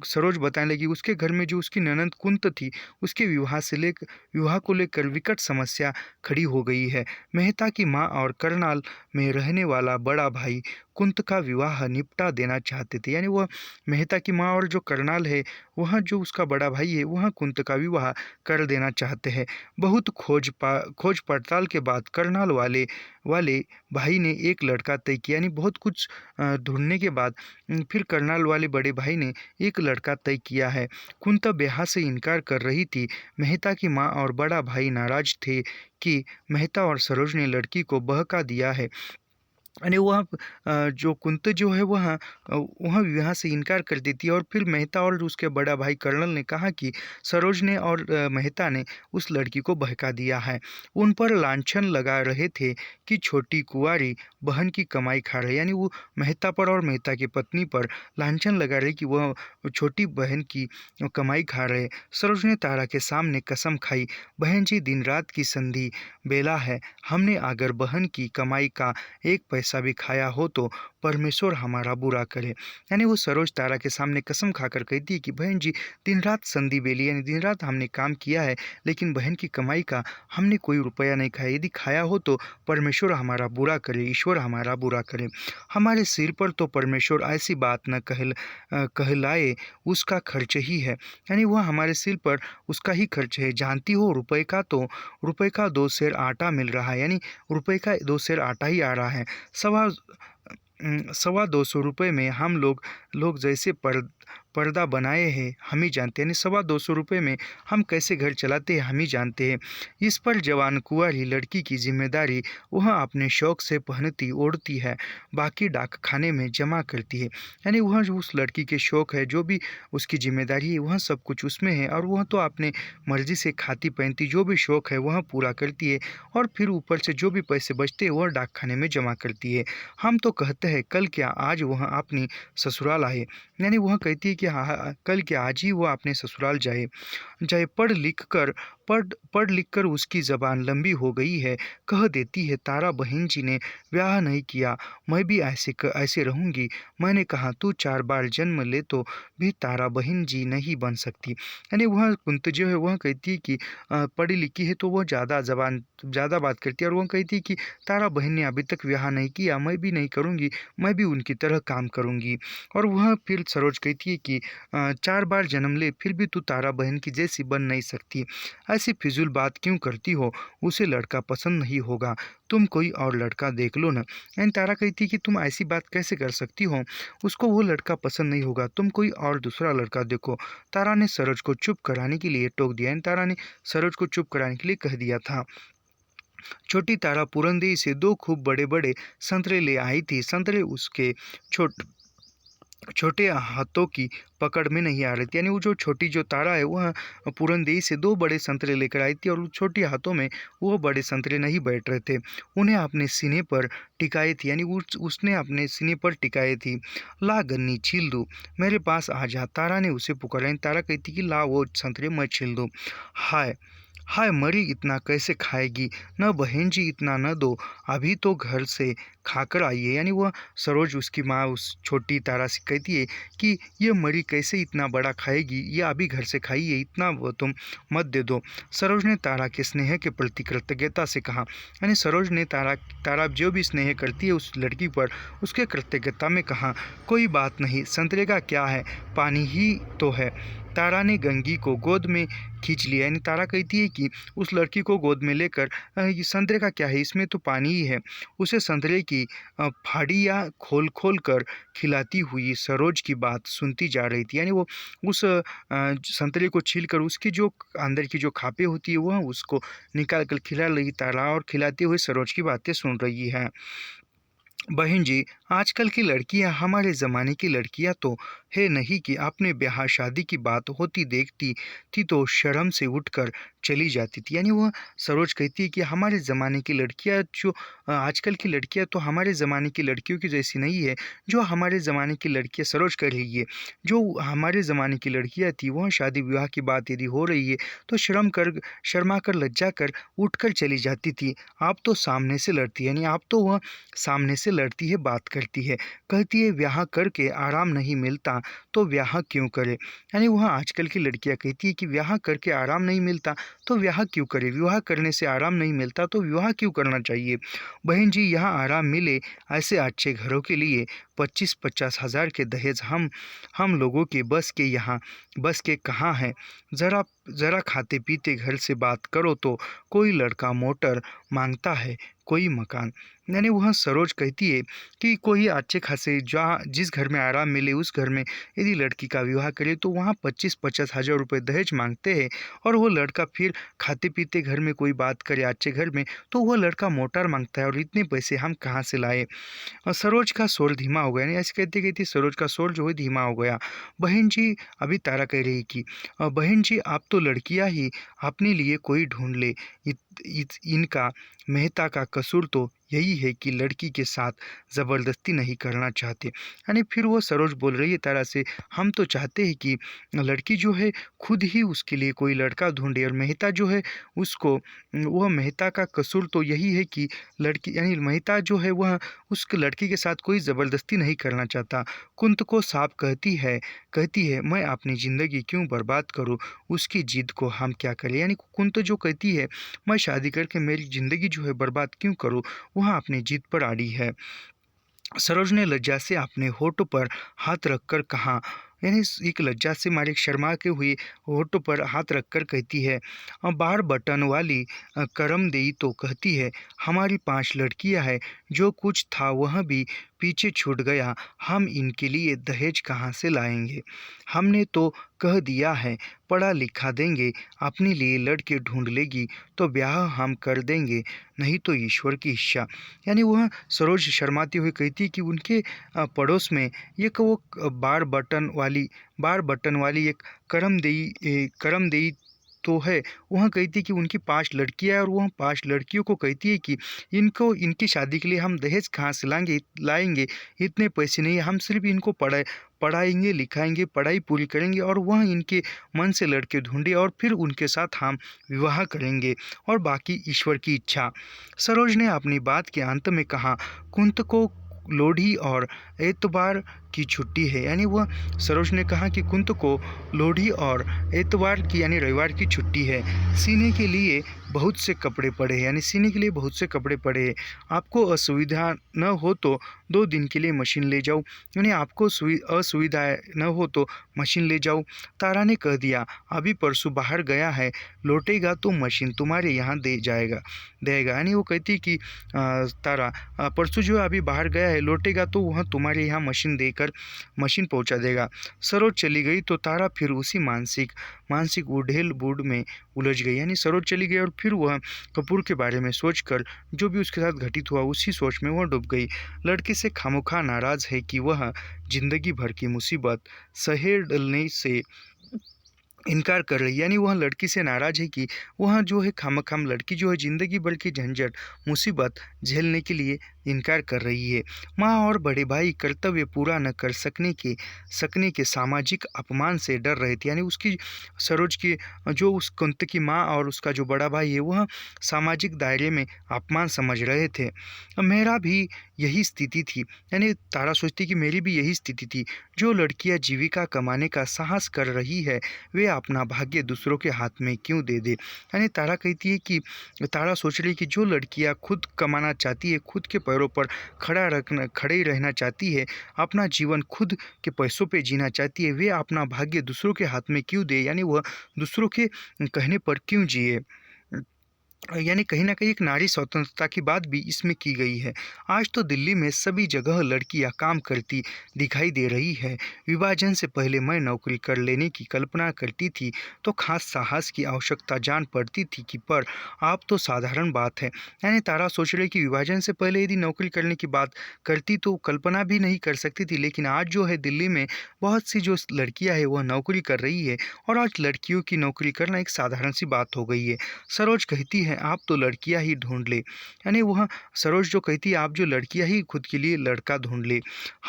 Speaker 1: सरोज बताने लगी उसके घर में जो उसकी ननंद कुंत थी उसके विवाह को लेकर विकट समस्या खड़ी हो गई है। मेहता की माँ और करनाल में रहने वाला बड़ा भाई कुंत का विवाह निपटा देना चाहते थे, यानी वह मेहता की माँ और जो करनाल है वह जो उसका बड़ा भाई है वह कुंत का विवाह कर देना चाहते हैं। बहुत खोज पड़ताल के बाद करनाल वाले भाई ने एक लड़का तय किया, यानी बहुत कुछ ढूंढने के बाद फिर करनाल वाले बड़े भाई ने एक लड़का तय किया है। कुंता ब्याह से इनकार कर रही थी। मेहता की माँ और बड़ा भाई नाराज थे कि मेहता और सरोज ने लड़की को बहका दिया है, यानी वह जो कुंत जो है वह विवाह से इनकार कर देती है। और फिर मेहता और उसके बड़ा भाई कर्नल ने कहा कि सरोज ने और मेहता ने उस लड़की को बहका दिया है। उन पर लांछन लगा रहे थे कि छोटी कुंवारी बहन की कमाई खा रहे, यानी वो मेहता पर और मेहता की पत्नी पर लांछन लगा रहे कि वह छोटी बहन की कमाई खा रहे। सरोज ने तारा के सामने कसम खाई, बहन जी दिन रात की संधि बेला है, हमने अगर बहन की कमाई का एक पैसा भी खाया हो तो परमेश्वर हमारा बुरा करे। यानी वो सरोज तारा के सामने कसम खाकर कहती है कि बहन जी दिन रात संधि बेली, यानी दिन रात हमने काम किया है लेकिन बहन की कमाई का हमने कोई रुपया नहीं खाया, यदि खाया हो तो परमेश्वर हमारा बुरा करे, ईश्वर हमारा बुरा करे। हमारे सिर पर तो परमेश्वर ऐसी बात न कहलाए, उसका खर्च ही है, यानी वह हमारे सिर पर उसका ही खर्च है। जानती हो रुपए का 2 सेर आटा मिल रहा है, यानी रुपए का 2 सेर आटा ही आ रहा है। सवा 200 रुपये में हम लोग जैसे पर्दा बनाए हैं हम ही जानते हैं, यानी 250 रुपये में हम कैसे घर चलाते हैं हम ही जानते हैं। इस पर जवान कुंवारी लड़की की जिम्मेदारी वह अपने शौक से पहनती ओढ़ती है, बाकी डाक खाने में जमा करती है, यानी वह जो उस लड़की के शौक है जो भी उसकी जिम्मेदारी है वह सब कुछ उसमें है और वह तो अपने मर्जी से खाती पहनती जो भी शौक है वह पूरा करती है और फिर ऊपर से जो भी पैसे बचते हैं वह डाक खाने में जमा करती है। हम तो कहते हैं कल क्या आज वह अपनी ससुराल आए, यानी वह कहती है कि हाँ कल क्या आज ही वह अपने ससुराल जाए। पढ़ लिख कर उसकी ज़बान लंबी हो गई है, कह देती है तारा बहन जी ने ब्याह नहीं किया, मैं भी ऐसे रहूँगी। मैंने कहा तू 4 बार जन्म ले तो भी तारा बहन जी नहीं बन सकती, यानी वह कुंत जो है वह कहती है कि पढ़ी लिखी है तो वह ज़्यादा बात करती है और वह कहती है कि तारा बहन ने अभी तक ब्याह नहीं किया, मैं भी नहीं करूँगी, मैं भी उनकी तरह काम करूँगी। और वह फिर सरोज कहती है कि 4 बार जन्म ले फिर भी तू तारा बहन की जैसी बन नहीं सकती। ऐसी फिजूल बात क्यों करती हो? उसे लड़का पसंद नहीं होगा, तुम कोई और लड़का देख लो ना। यानी तारा कहती है कि तुम ऐसी बात कैसे कर सकती हो? उसको वो लड़का पसंद नहीं होगा, तुम कोई और दूसरा लड़का देखो। तारा ने सरोज को चुप कराने के लिए टोक दिया। यानी तारा ने सरोज को चुप कराने के लिए कह दिया था। छोटी तारा पूरनदेही से 2 खूब बड़े-बड़े संतरे ले आई थी। संतरे उसके छोट छोटे हाथों की पकड़ में नहीं आ रही थी। यानी वो जो छोटी जो तारा है वह पूरनदेही से 2 बड़े संतरे लेकर आई थी और छोटी हाथों में वो बड़े संतरे नहीं बैठ रहे थे। उन्हें अपने सीने पर टिकाए थी। यानी उसने अपने सीने पर टिकाए थी। ला गन्नी छील दूँ, मेरे पास आ जा, तारा ने उसे पुकारा। यानी तारा कहती कि ला वो संतरे मैं छील दूँ। हाय हाय मरी इतना कैसे खाएगी? न बहन जी इतना न दो, अभी तो घर से खाकर आई है। यानी वह सरोज उसकी माँ उस छोटी तारा से कहती है कि ये मरी कैसे इतना बड़ा खाएगी, ये अभी घर से खाई है, इतना वो तुम मत दे दो। सरोज ने तारा के स्नेह के प्रति कृतज्ञता से कहा। यानी सरोज ने तारा जो भी स्नेह करती है उस लड़की पर, उसके कृतज्ञता में कहा, कोई बात नहीं, संतरे का क्या है, पानी ही तो है। तारा ने गंगी को गोद में खींच लिया। यानी तारा कहती है कि उस लड़की को गोद में लेकर ये संतरे का क्या है, इसमें तो पानी ही है। उसे संतरे की फाड़ियाँ खोल खोल कर खिलाती हुई सरोज की बात सुनती जा रही थी। यानी वो उस संतरे को छील कर उसकी जो अंदर की जो खापे होती है वह उसको निकाल कर खिला रही तारा और खिलाते हुए सरोज की बातें सुन रही है। बहन जी, आजकल की लड़कियां हमारे ज़माने की लड़कियां तो है नहीं कि आपने ब्याह शादी की बात होती देखती थी तो शर्म से उठकर चली जाती थी। यानी वह सरोज कहती है कि हमारे ज़माने की लड़कियां जो आजकल की लड़कियां तो हमारे ज़माने की लड़कियों की जैसी नहीं है। जो हमारे ज़माने की लड़कियां सरोज कह रही है, जो हमारे ज़माने की लड़कियां थी वह शादी विवाह की बात यदि हो रही है तो शर्मा कर लज्जा कर उठकर चली जाती थी। आप तो सामने से लड़ती है। यानी आप तो वह सामने से लड़ती है, बात करती है, कहती है ब्याह करके आराम नहीं मिलता तो ब्याह क्यों करे। यानी वह आजकल की लड़कियां कहती है कि ब्याह करके आराम नहीं मिलता तो ब्याह क्यों करे, विवाह करने से आराम नहीं मिलता तो विवाह क्यों करना चाहिए। बहन जी, यहाँ आराम मिले ऐसे अच्छे घरों के लिए 25-50 हज़ार के दहेज हम लोगों के बस के कहाँ हैं। ज़रा ज़रा खाते पीते घर से बात करो तो कोई लड़का मोटर मांगता है, कोई मकान। यानी वह सरोज कहती है कि कोई अच्छे खासे जहाँ जिस घर में आराम मिले उस घर में यदि लड़की का विवाह करे तो वहाँ 25-50 हज़ार रुपये दहेज मांगते हैं और वो लड़का फिर खाते पीते घर में कोई बात करे अच्छे घर में तो वह लड़का मोटर मांगता है और इतने पैसे हम कहाँ से लाए। सरोज का शोर धीमा हो गया। यानी ऐसे कहते कहते सरोज का शोर जो है धीमा हो गया। बहन जी, अभी तारा कह रही कि बहन जी आप तो लड़कियां ही अपने लिए कोई ढूंढ ले। इनका मेहता का कसूर तो यही है कि लड़की के साथ ज़बरदस्ती नहीं करना चाहते। यानी फिर वो सरोज बोल रही है तारा से, हम तो चाहते हैं कि लड़की जो है खुद ही उसके लिए कोई लड़का ढूंढे और मेहता जो है उसको वह मेहता का कसूर तो यही है कि लड़की यानी मेहता जो है वह उस लड़की के साथ कोई ज़बरदस्ती नहीं करना चाहता। कुंत को साफ कहती है मैं अपनी ज़िंदगी क्यों बर्बाद करूं, उसकी जिद को हम क्या करें। यानी कुंत जो कहती है मैं शादी करके मेरी ज़िंदगी जो है बर्बाद क्यों करूं, वह अपनी जिद पर अड़ी है। सरोज ने लज्जा से अपने होठों पर हाथ रखकर कहा। यानी एक लज्जा से मारे शर्मा के हुए होठों पर हाथ रखकर कहती है, बार बटन वाली करमदेई तो कहती है हमारी 5 लड़कियां हैं, जो कुछ था वह भी पीछे छूट गया, हम इनके लिए दहेज कहाँ से लाएंगे। हमने तो कह दिया है पढ़ा लिखा देंगे, अपने लिए लड़के ढूंढ लेगी तो ब्याह हम कर देंगे, नहीं तो ईश्वर की इच्छा। यानी वह सरोज शर्माती हुई कहती कि उनके पड़ोस में एक वो बार बटन वाली एक करमदेई तो है। वह कहती कि उनकी 5 लड़कियां हैं और वह 5 लड़कियों को कहती है कि इनको इनकी शादी के लिए हम दहेज कहाँ से लाएंगे, इतने पैसे नहीं, हम सिर्फ इनको पढ़ाएंगे लिखाएंगे, पढ़ाई पूरी करेंगे और वह इनके मन से लड़के ढूंढे और फिर उनके साथ हम विवाह करेंगे और बाकी ईश्वर की इच्छा। सरोज ने अपनी बात के अंत में कहा, कुंत को लोढ़ी और एतबार की छुट्टी है। यानी वह सरोज ने कहा कि कुंत को लोहड़ी और एतवार की यानी रविवार की छुट्टी है। सीने के लिए बहुत से कपड़े पड़े हैं, यानी सीने के लिए बहुत से कपड़े पड़े हैं। आपको असुविधा न हो तो 2 दिन के लिए मशीन ले जाओ, यानी आपको असुविधा न हो तो मशीन ले जाओ। तारा ने कह दिया, अभी परसों बाहर गया है, लौटेगा तो मशीन तुम्हारे यहाँ देगा। यानी वो कहती कि तारा परसों जो है अभी बाहर गया है, लौटेगा तो वह तुम्हारे यहाँ मशीन देकर मशीन पहुँचा देगा। सरोज चली गई तो तारा फिर उसी मानसिक उड़ेल बूढ़ में उलझ गई। यानी सरोज चली गई और फिर वह कपूर के बारे में सोचकर जो भी उसके साथ घटित हुआ उसी सोच में वह डूब गई। लड़के से खामोखा नाराज है कि वह जिंदगी भर की मुसीबत सहे डलने से इनकार कर रही है। यानी वह लड़की से नाराज है कि वह जो है खामखाम लड़की जो है ज़िंदगी भर की झंझट मुसीबत झेलने के लिए इनकार कर रही है। माँ और बड़े भाई कर्तव्य पूरा न कर सकने के सामाजिक अपमान से डर रहे थे। यानी उसकी सरोज की जो उस कुंत की माँ और उसका जो बड़ा भाई है वह सामाजिक दायरे में अपमान समझ रहे थे। मेरा भी यही स्थिति थी, यानी तारा सोचती कि मेरी भी यही स्थिति थी। जो लड़कियाँ जीविका कमाने का साहस कर रही है वे अपना भाग्य दूसरों के हाथ में क्यों दे दे। यानी तारा कहती है कि तारा सोच रही है कि जो लड़कियां खुद कमाना चाहती है, खुद के पैरों पर खड़े रहना चाहती है, अपना जीवन खुद के पैसों पे जीना चाहती है, वे अपना भाग्य दूसरों के हाथ में क्यों दे, यानी वह दूसरों के कहने पर क्यों जिए। यानी कहीं ना कहीं एक नारी स्वतंत्रता की बात भी इसमें की गई है। आज तो दिल्ली में सभी जगह लड़कियां काम करती दिखाई दे रही है। विभाजन से पहले मैं नौकरी कर लेने की कल्पना करती थी तो खास साहस की आवश्यकता जान पड़ती थी कि पर अब तो साधारण बात है। यानी तारा सोच रही कि विभाजन से पहले यदि नौकरी करने की बात करती तो कल्पना भी नहीं कर सकती थी, लेकिन आज जो है दिल्ली में बहुत सी जो लड़कियाँ हैं वह नौकरी कर रही है और आज लड़कियों की नौकरी करना एक साधारण सी बात हो गई है। सरोज कहती है आप तो लड़कियां ही ढूंढ ले, यानी वह सरोज जो कहती है आप जो लड़कियां ही खुद के लिए लड़का ढूंढ ले।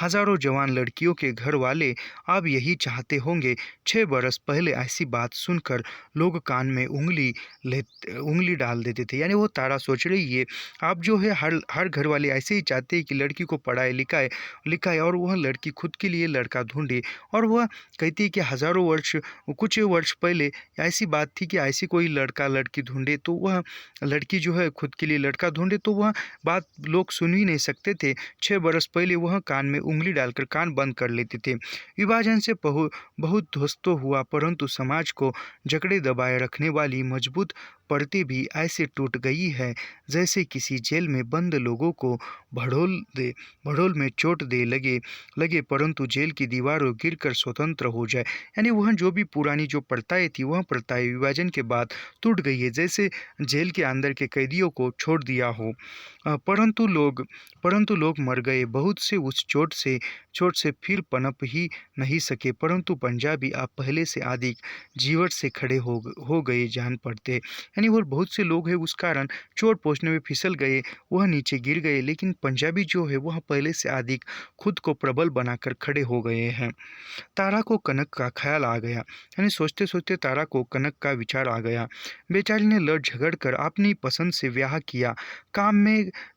Speaker 1: हजारों जवान लड़कियों के घर वाले अब यही चाहते होंगे। 6 बरस पहले ऐसी बात सुनकर लोग कान में उंगली डाल देते थे। यानी वो तारा सोच रही है आप जो है हर घर वाले ऐसे ही चाहते हैं कि लड़की को पढ़ाए लिखाए और वह लड़की खुद के लिए लड़का ढूंढे। और वह कहती है कि कुछ वर्ष पहले ऐसी बात थी कि ऐसी कोई लड़का लड़की ढूंढे तो वह लड़की जो है खुद के लिए लड़का ढूंढे तो वह बात लोग सुन ही नहीं सकते थे। 6 बरस पहले वह कान में उंगली डालकर कान बंद कर लेते थे। विभाजन से बहुत ध्वस्त तो हुआ, परंतु समाज को जकड़े दबाए रखने वाली मजबूत परतें भी ऐसे टूट गई है जैसे किसी जेल में बंद लोगों को भड़ोल में चोट दे लगे परंतु जेल की दीवारों गिरकर स्वतंत्र हो जाए। यानी वह जो भी पुरानी जो प्रथाएं थी वह प्रथाएं विभाजन के बाद टूट गई है, जैसे जेल के अंदर के कैदियों को छोड़ दिया हो। परंतु लोग मर गए, बहुत से उस चोट से फिर पनप ही नहीं सके। परंतु पंजाबी आप पहले से अधिक जीवट से खड़े हो गए जान पड़ते। यानी वो बहुत से लोग हैं उस कारण चोट पहुँचने में फिसल गए, वह नीचे गिर गए, लेकिन पंजाबी जो है वह पहले से अधिक खुद को प्रबल बनाकर खड़े हो गए हैं। तारा को कनक का ख्याल आ गया, यानी सोचते सोचते तारा को कनक का विचार आ गया। बेचारी ने लड़ झगड़ कर अपनी पसंद से ब्याह किया।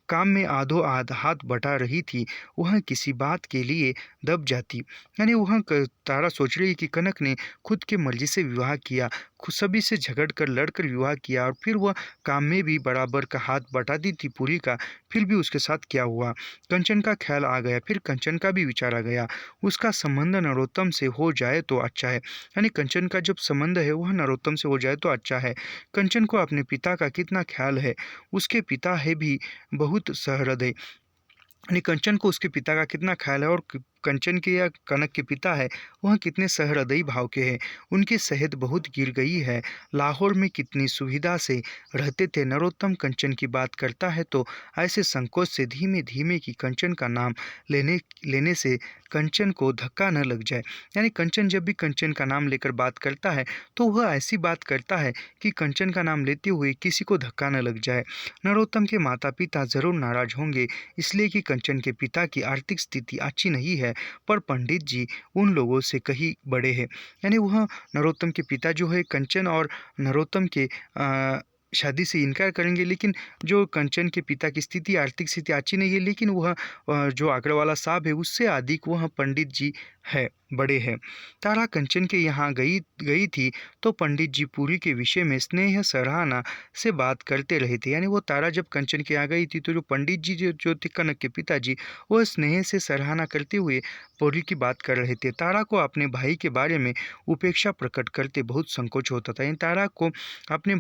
Speaker 1: काम में आधो आध हाथ बटा रही थी, वह किसी बात के लिए दब जाती। यानी तारा सोच रही कि कनक ने खुद की मर्जी से विवाह किया, खुद सभी से झगड़ कर लड़कर विवाह किया और फिर वह काम में भी बराबर का हाथ बटाती थी पूरी का, फिर भी उसके साथ क्या हुआ। कंचन का ख्याल आ गया, फिर कंचन का भी विचार आ गया, उसका संबंध नरोत्तम से हो जाए तो अच्छा है। यानी कंचन का जब संबंध है वह नरोत्तम से हो जाए तो अच्छा है। कंचन को अपने पिता का कितना ख्याल है, उसके पिता है भी बहुत सहृदय। यानी कंचन को उसके पिता का कितना ख्याल है और कंचन के या कनक के पिता है वह कितने सहृदयी भाव के हैं। उनकी सेहत बहुत गिर गई है, लाहौर में कितनी सुविधा से रहते थे। नरोत्तम कंचन की बात करता है तो ऐसे संकोच से धीमे धीमे कि कंचन का नाम लेने से कंचन को धक्का न लग जाए। यानी कंचन जब भी कंचन का नाम लेकर बात करता है तो वह ऐसी बात करता है कि कंचन का नाम लेते हुए किसी को धक्का न लग जाए। नरोत्तम के माता पिता जरूर नाराज होंगे, इसलिए कि कंचन के पिता की आर्थिक स्थिति अच्छी नहीं है, पर पंडित जी उन लोगों से कहीं बड़े हैं। यानी वह नरोत्तम के पिता जो है कंचन और नरोत्तम के शादी से इनकार करेंगे, लेकिन जो कंचन के पिता की स्थिति आर्थिक स्थिति अच्छी नहीं है, लेकिन वह जो आगरा वाला साहब है उससे अधिक वह पंडित जी है, बड़े हैं। तारा कंचन के यहाँ गई गई थी तो पंडित जी पूरी के विषय में स्नेह सराहना से बात करते रहे थे। यानी वो तारा जब कंचन के यहाँ गई थी तो जो पंडित जी जो थे कनक के पिताजी, वह स्नेह से सराहना करते हुए पूरी की बात कर रहे थे। तारा को अपने भाई के बारे में उपेक्षा प्रकट करते बहुत संकोच होता था। यानी तारा को अपने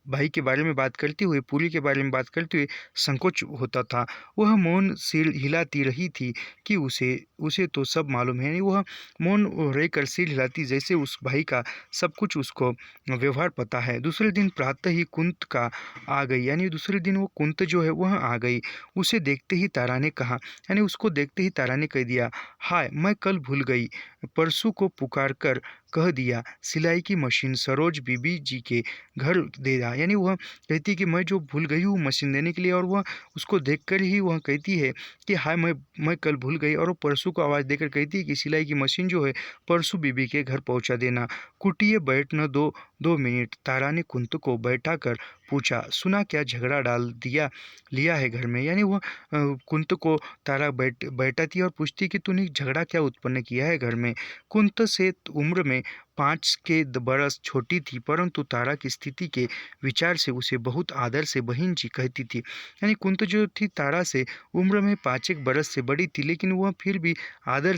Speaker 1: भाई के बारे में बात करते हुए, पूरी के बारे में बात करते हुए संकोच होता था। वह मौन सिर हिलाती रही थी कि उसे उसे तो सब मालूम है। यानी वह मौन रहकर सिर हिलाती, जैसे उस भाई का सब कुछ उसको व्यवहार पता है। दूसरे दिन प्रातः ही कुंत का आ गई। यानी दूसरे दिन वो कुंत जो है वह आ गई। उसे देखते ही तारा ने कहा, यानी उसको देखते ही तारा ने कह दिया, हाय मैं कल भूल गई, परसों को पुकार कर कह दिया सिलाई की मशीन सरोज बीबी जी के घर दे रहा। यानी वह कहती कि मैं जो भूल गई हूँ मशीन देने के लिए, और वह उसको देखकर ही वह कहती है कि हाय मैं कल भूल गई, और वो परसों को आवाज़ देकर कहती है कि सिलाई की मशीन जो है परसों बीबी के घर पहुंचा देना। कुटिए बैठ न दो मिनट। तारा ने कुंत को बैठा कर पूछा, सुना क्या झगड़ा डाल दिया लिया है घर में। यानी वह कुंत को तारा बैठाती और पूछती कि तूने झगड़ा क्या उत्पन्न किया है घर में। कुंत से उम्र में 5 के बरस छोटी थी, परंतु तारा की स्थिति के विचार से उसे बहुत आदर से बहन जी कहती थी। यानी कुंत जो थी तारा से उम्र में 5 एक बरस से बड़ी थी, लेकिन वह फिर भी आदर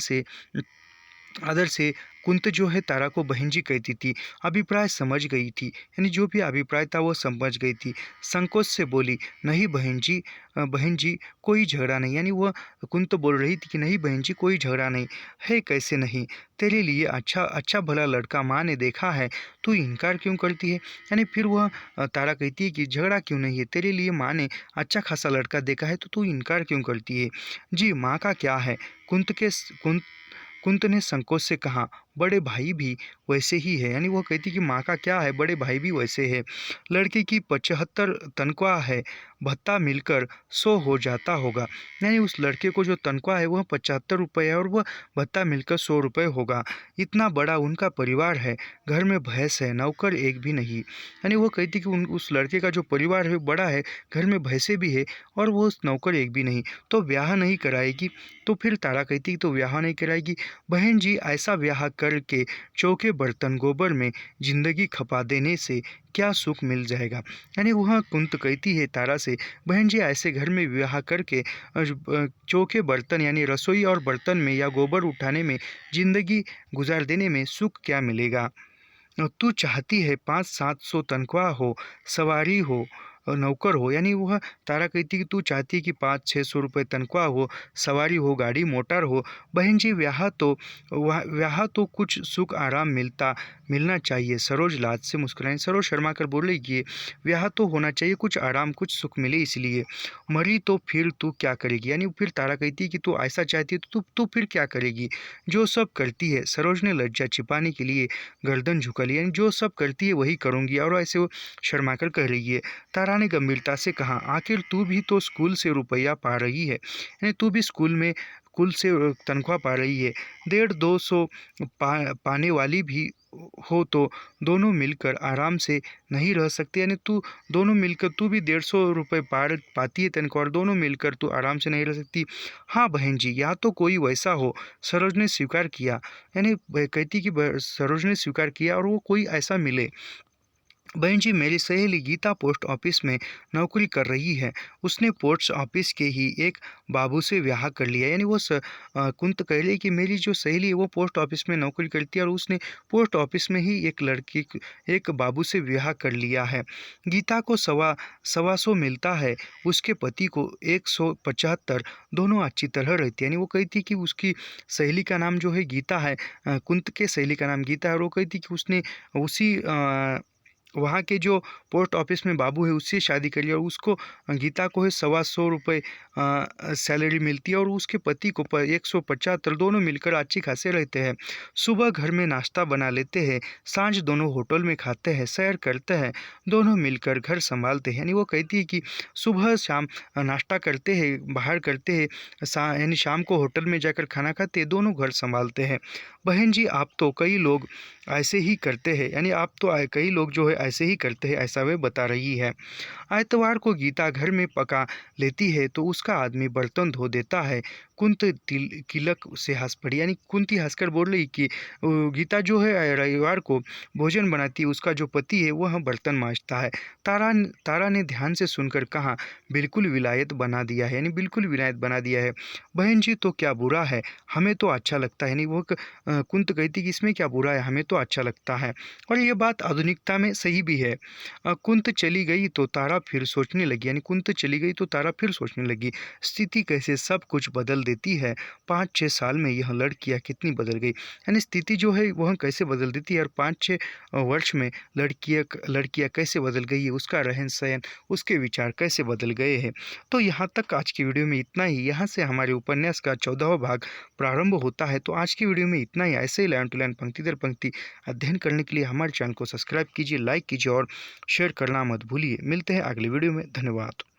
Speaker 1: से कुंत जो है तारा को बहन जी कहती थी। अभिप्राय समझ गई थी, यानी जो भी अभिप्राय था वो समझ गई थी। संकोच से बोली, नहीं बहन जी कोई झगड़ा नहीं। यानी वह कुंत बोल रही थी कि नहीं बहन जी कोई झगड़ा नहीं है। कैसे नहीं, तेरे लिए अच्छा भला लड़का माँ ने देखा है, तू इनकार क्यों करती है। यानी फिर वह तारा कहती है कि झगड़ा क्यों नहीं है, तेरे लिए माँ ने अच्छा खासा लड़का देखा है तो तू इनकार क्यों करती है। जी माँ का क्या है, कुंत ने संकोच से कहा, बड़े भाई भी वैसे ही है। यानी वह कहती कि माँ का क्या है, बड़े भाई भी वैसे है। लड़के की 75 तनख्वाह है, भत्ता मिलकर 100 हो जाता होगा। यानी उस लड़के को जो तनख्वाह है वह 75 रुपये है, और वह भत्ता मिलकर 100 रुपये होगा। इतना बड़ा उनका परिवार है, घर में भैंस है, नौकर एक भी नहीं। यानी वो कहती कि उस लड़के का जो परिवार है बड़ा है, घर में भैंसें भी है, और वो नौकर एक भी नहीं, तो ब्याह नहीं कराएगी। तो फिर तारा कहती तो ब्याह नहीं कराएगी। बहन जी ऐसा ब्याह करके चौके बर्तन गोबर में जिंदगी खपा देने से क्या सुख मिल जाएगा। यानी वह कुंत कहती है तारा से, बहन जी ऐसे घर में विवाह करके चौके बर्तन यानी रसोई और बर्तन में या गोबर उठाने में जिंदगी गुजार देने में सुख क्या मिलेगा। तू चाहती है 500-700 तनख्वाह हो, सवारी हो, नौकर हो। यानी वह तारा कहती कि तू चाहती है कि 500-600 रुपये तनख्वाह हो, सवारी हो, गाड़ी मोटर हो। बहन जी ब्याह तो कुछ सुख आराम मिलना चाहिए। सरोज लाज से मुस्कुराई। सरोज शर्मा कर बोले कि ब्याह तो होना चाहिए, कुछ आराम कुछ सुख मिले इसलिए। मरी तो फिर तू क्या करेगी। यानी फिर तारा कहती है कि तू ऐसा चाहती है तो तू फिर क्या करेगी। जो सब करती है। सरोज ने लज्जा छिपाने के लिए गर्दन झुका लिया। यानी जो सब करती है वही करूँगी, और ऐसे वो शर्मा कर कह रही है। तारा ने गंभीरता से कहा, आखिर तू भी तो स्कूल से रुपया पा रही है, यानी तू भी स्कूल से तनख्वाह पा रही है। 150-200 पाने वाली भी हो तो दोनों मिलकर आराम से नहीं रह सकते। यानी दोनों मिलकर तू भी 150 रुपये पाती है तनख्वाह, और दोनों मिलकर तू आराम से नहीं रह सकती। हाँ बहन जी, या तो कोई वैसा हो। सरोज ने स्वीकार किया। यानी कहती कि सरोज ने स्वीकार किया और वो कोई ऐसा मिले। बहन जी मेरी सहेली गीता पोस्ट ऑफिस में नौकरी कर रही है। उसने पोस्ट ऑफिस के ही एक बाबू से ब्याह कर लिया। यानी वो कुंत कह रही कि मेरी जो सहेली है वो पोस्ट ऑफिस में नौकरी करती है, और उसने पोस्ट ऑफिस में ही एक बाबू से ब्याह कर लिया है। गीता को सवा सौ मिलता है, उसके पति को 175। दोनों अच्छी तरह रहती है। यानी वो कहती कि उसकी सहेली का नाम जो है गीता है, कुंत के सहेली का नाम गीता है, और वो कहती कि उसने उसी वहाँ के जो पोस्ट ऑफिस में बाबू है उससे शादी कर लिया, और उसको गीता को है 125 रुपये सैलरी मिलती है, और उसके पति को 175। दोनों मिलकर अच्छी खासे रहते हैं। सुबह घर में नाश्ता बना लेते हैं, सांझ दोनों होटल में खाते हैं, सैर करते हैं, दोनों मिलकर घर संभालते हैं। यानी वो कहती है कि सुबह शाम नाश्ता करते हैं, बाहर करते हैं, यानी शाम को होटल में जाकर खाना खाते हैं, दोनों घर संभालते हैं। बहन जी आप तो कई लोग ऐसे ही करते हैं। यानी आप तो कई लोग जो है ऐसे ही करते हैं, ऐसा वे बता रही है। आइतवार को गीता घर में पका लेती है तो उसका आदमी बर्तन धो देता है। कुंत किलक से हंस पड़ी, यानी कुंती हंसकर बोल रही कि गीता जो है रविवार को भोजन बनाती है, उसका जो पति है वह बर्तन मांजता है। तारा ने ध्यान से सुनकर कहा, बिल्कुल विलायत बना दिया है, यानी बिल्कुल विलायत बना दिया है। बहन जी तो क्या बुरा है, हमें तो अच्छा लगता है। यानी वो कुंत कहती कि इसमें क्या बुरा है, हमें तो अच्छा लगता है। और ये बात आधुनिकता में सही भी है। कुंत चली गई तो तारा फिर सोचने लगी, यानी कुंत चली गई तो तारा फिर सोचने लगी, स्थिति कैसे सब कुछ बदल देती है। 5-6 साल में यह लड़कियां कितनी बदल गई, यानी स्थिति जो है वह कैसे बदल देती है, और 5-6 वर्ष में लड़कियां कैसे बदल गई है, उसका रहन सहन, उसके विचार कैसे बदल गए हैं। तो यहाँ तक आज की वीडियो में इतना ही। यहाँ से हमारे उपन्यास का 14वां भाग प्रारंभ होता है। तो आज की वीडियो में इतना ही। ऐसे ही लाइन टू लाइन, पंक्ति दर पंक्ति अध्ययन करने के लिए हमारे चैनल को सब्सक्राइब कीजिए, लाइक कीजिए और शेयर करना मत भूलिए। मिलते हैं अगली वीडियो में। धन्यवाद।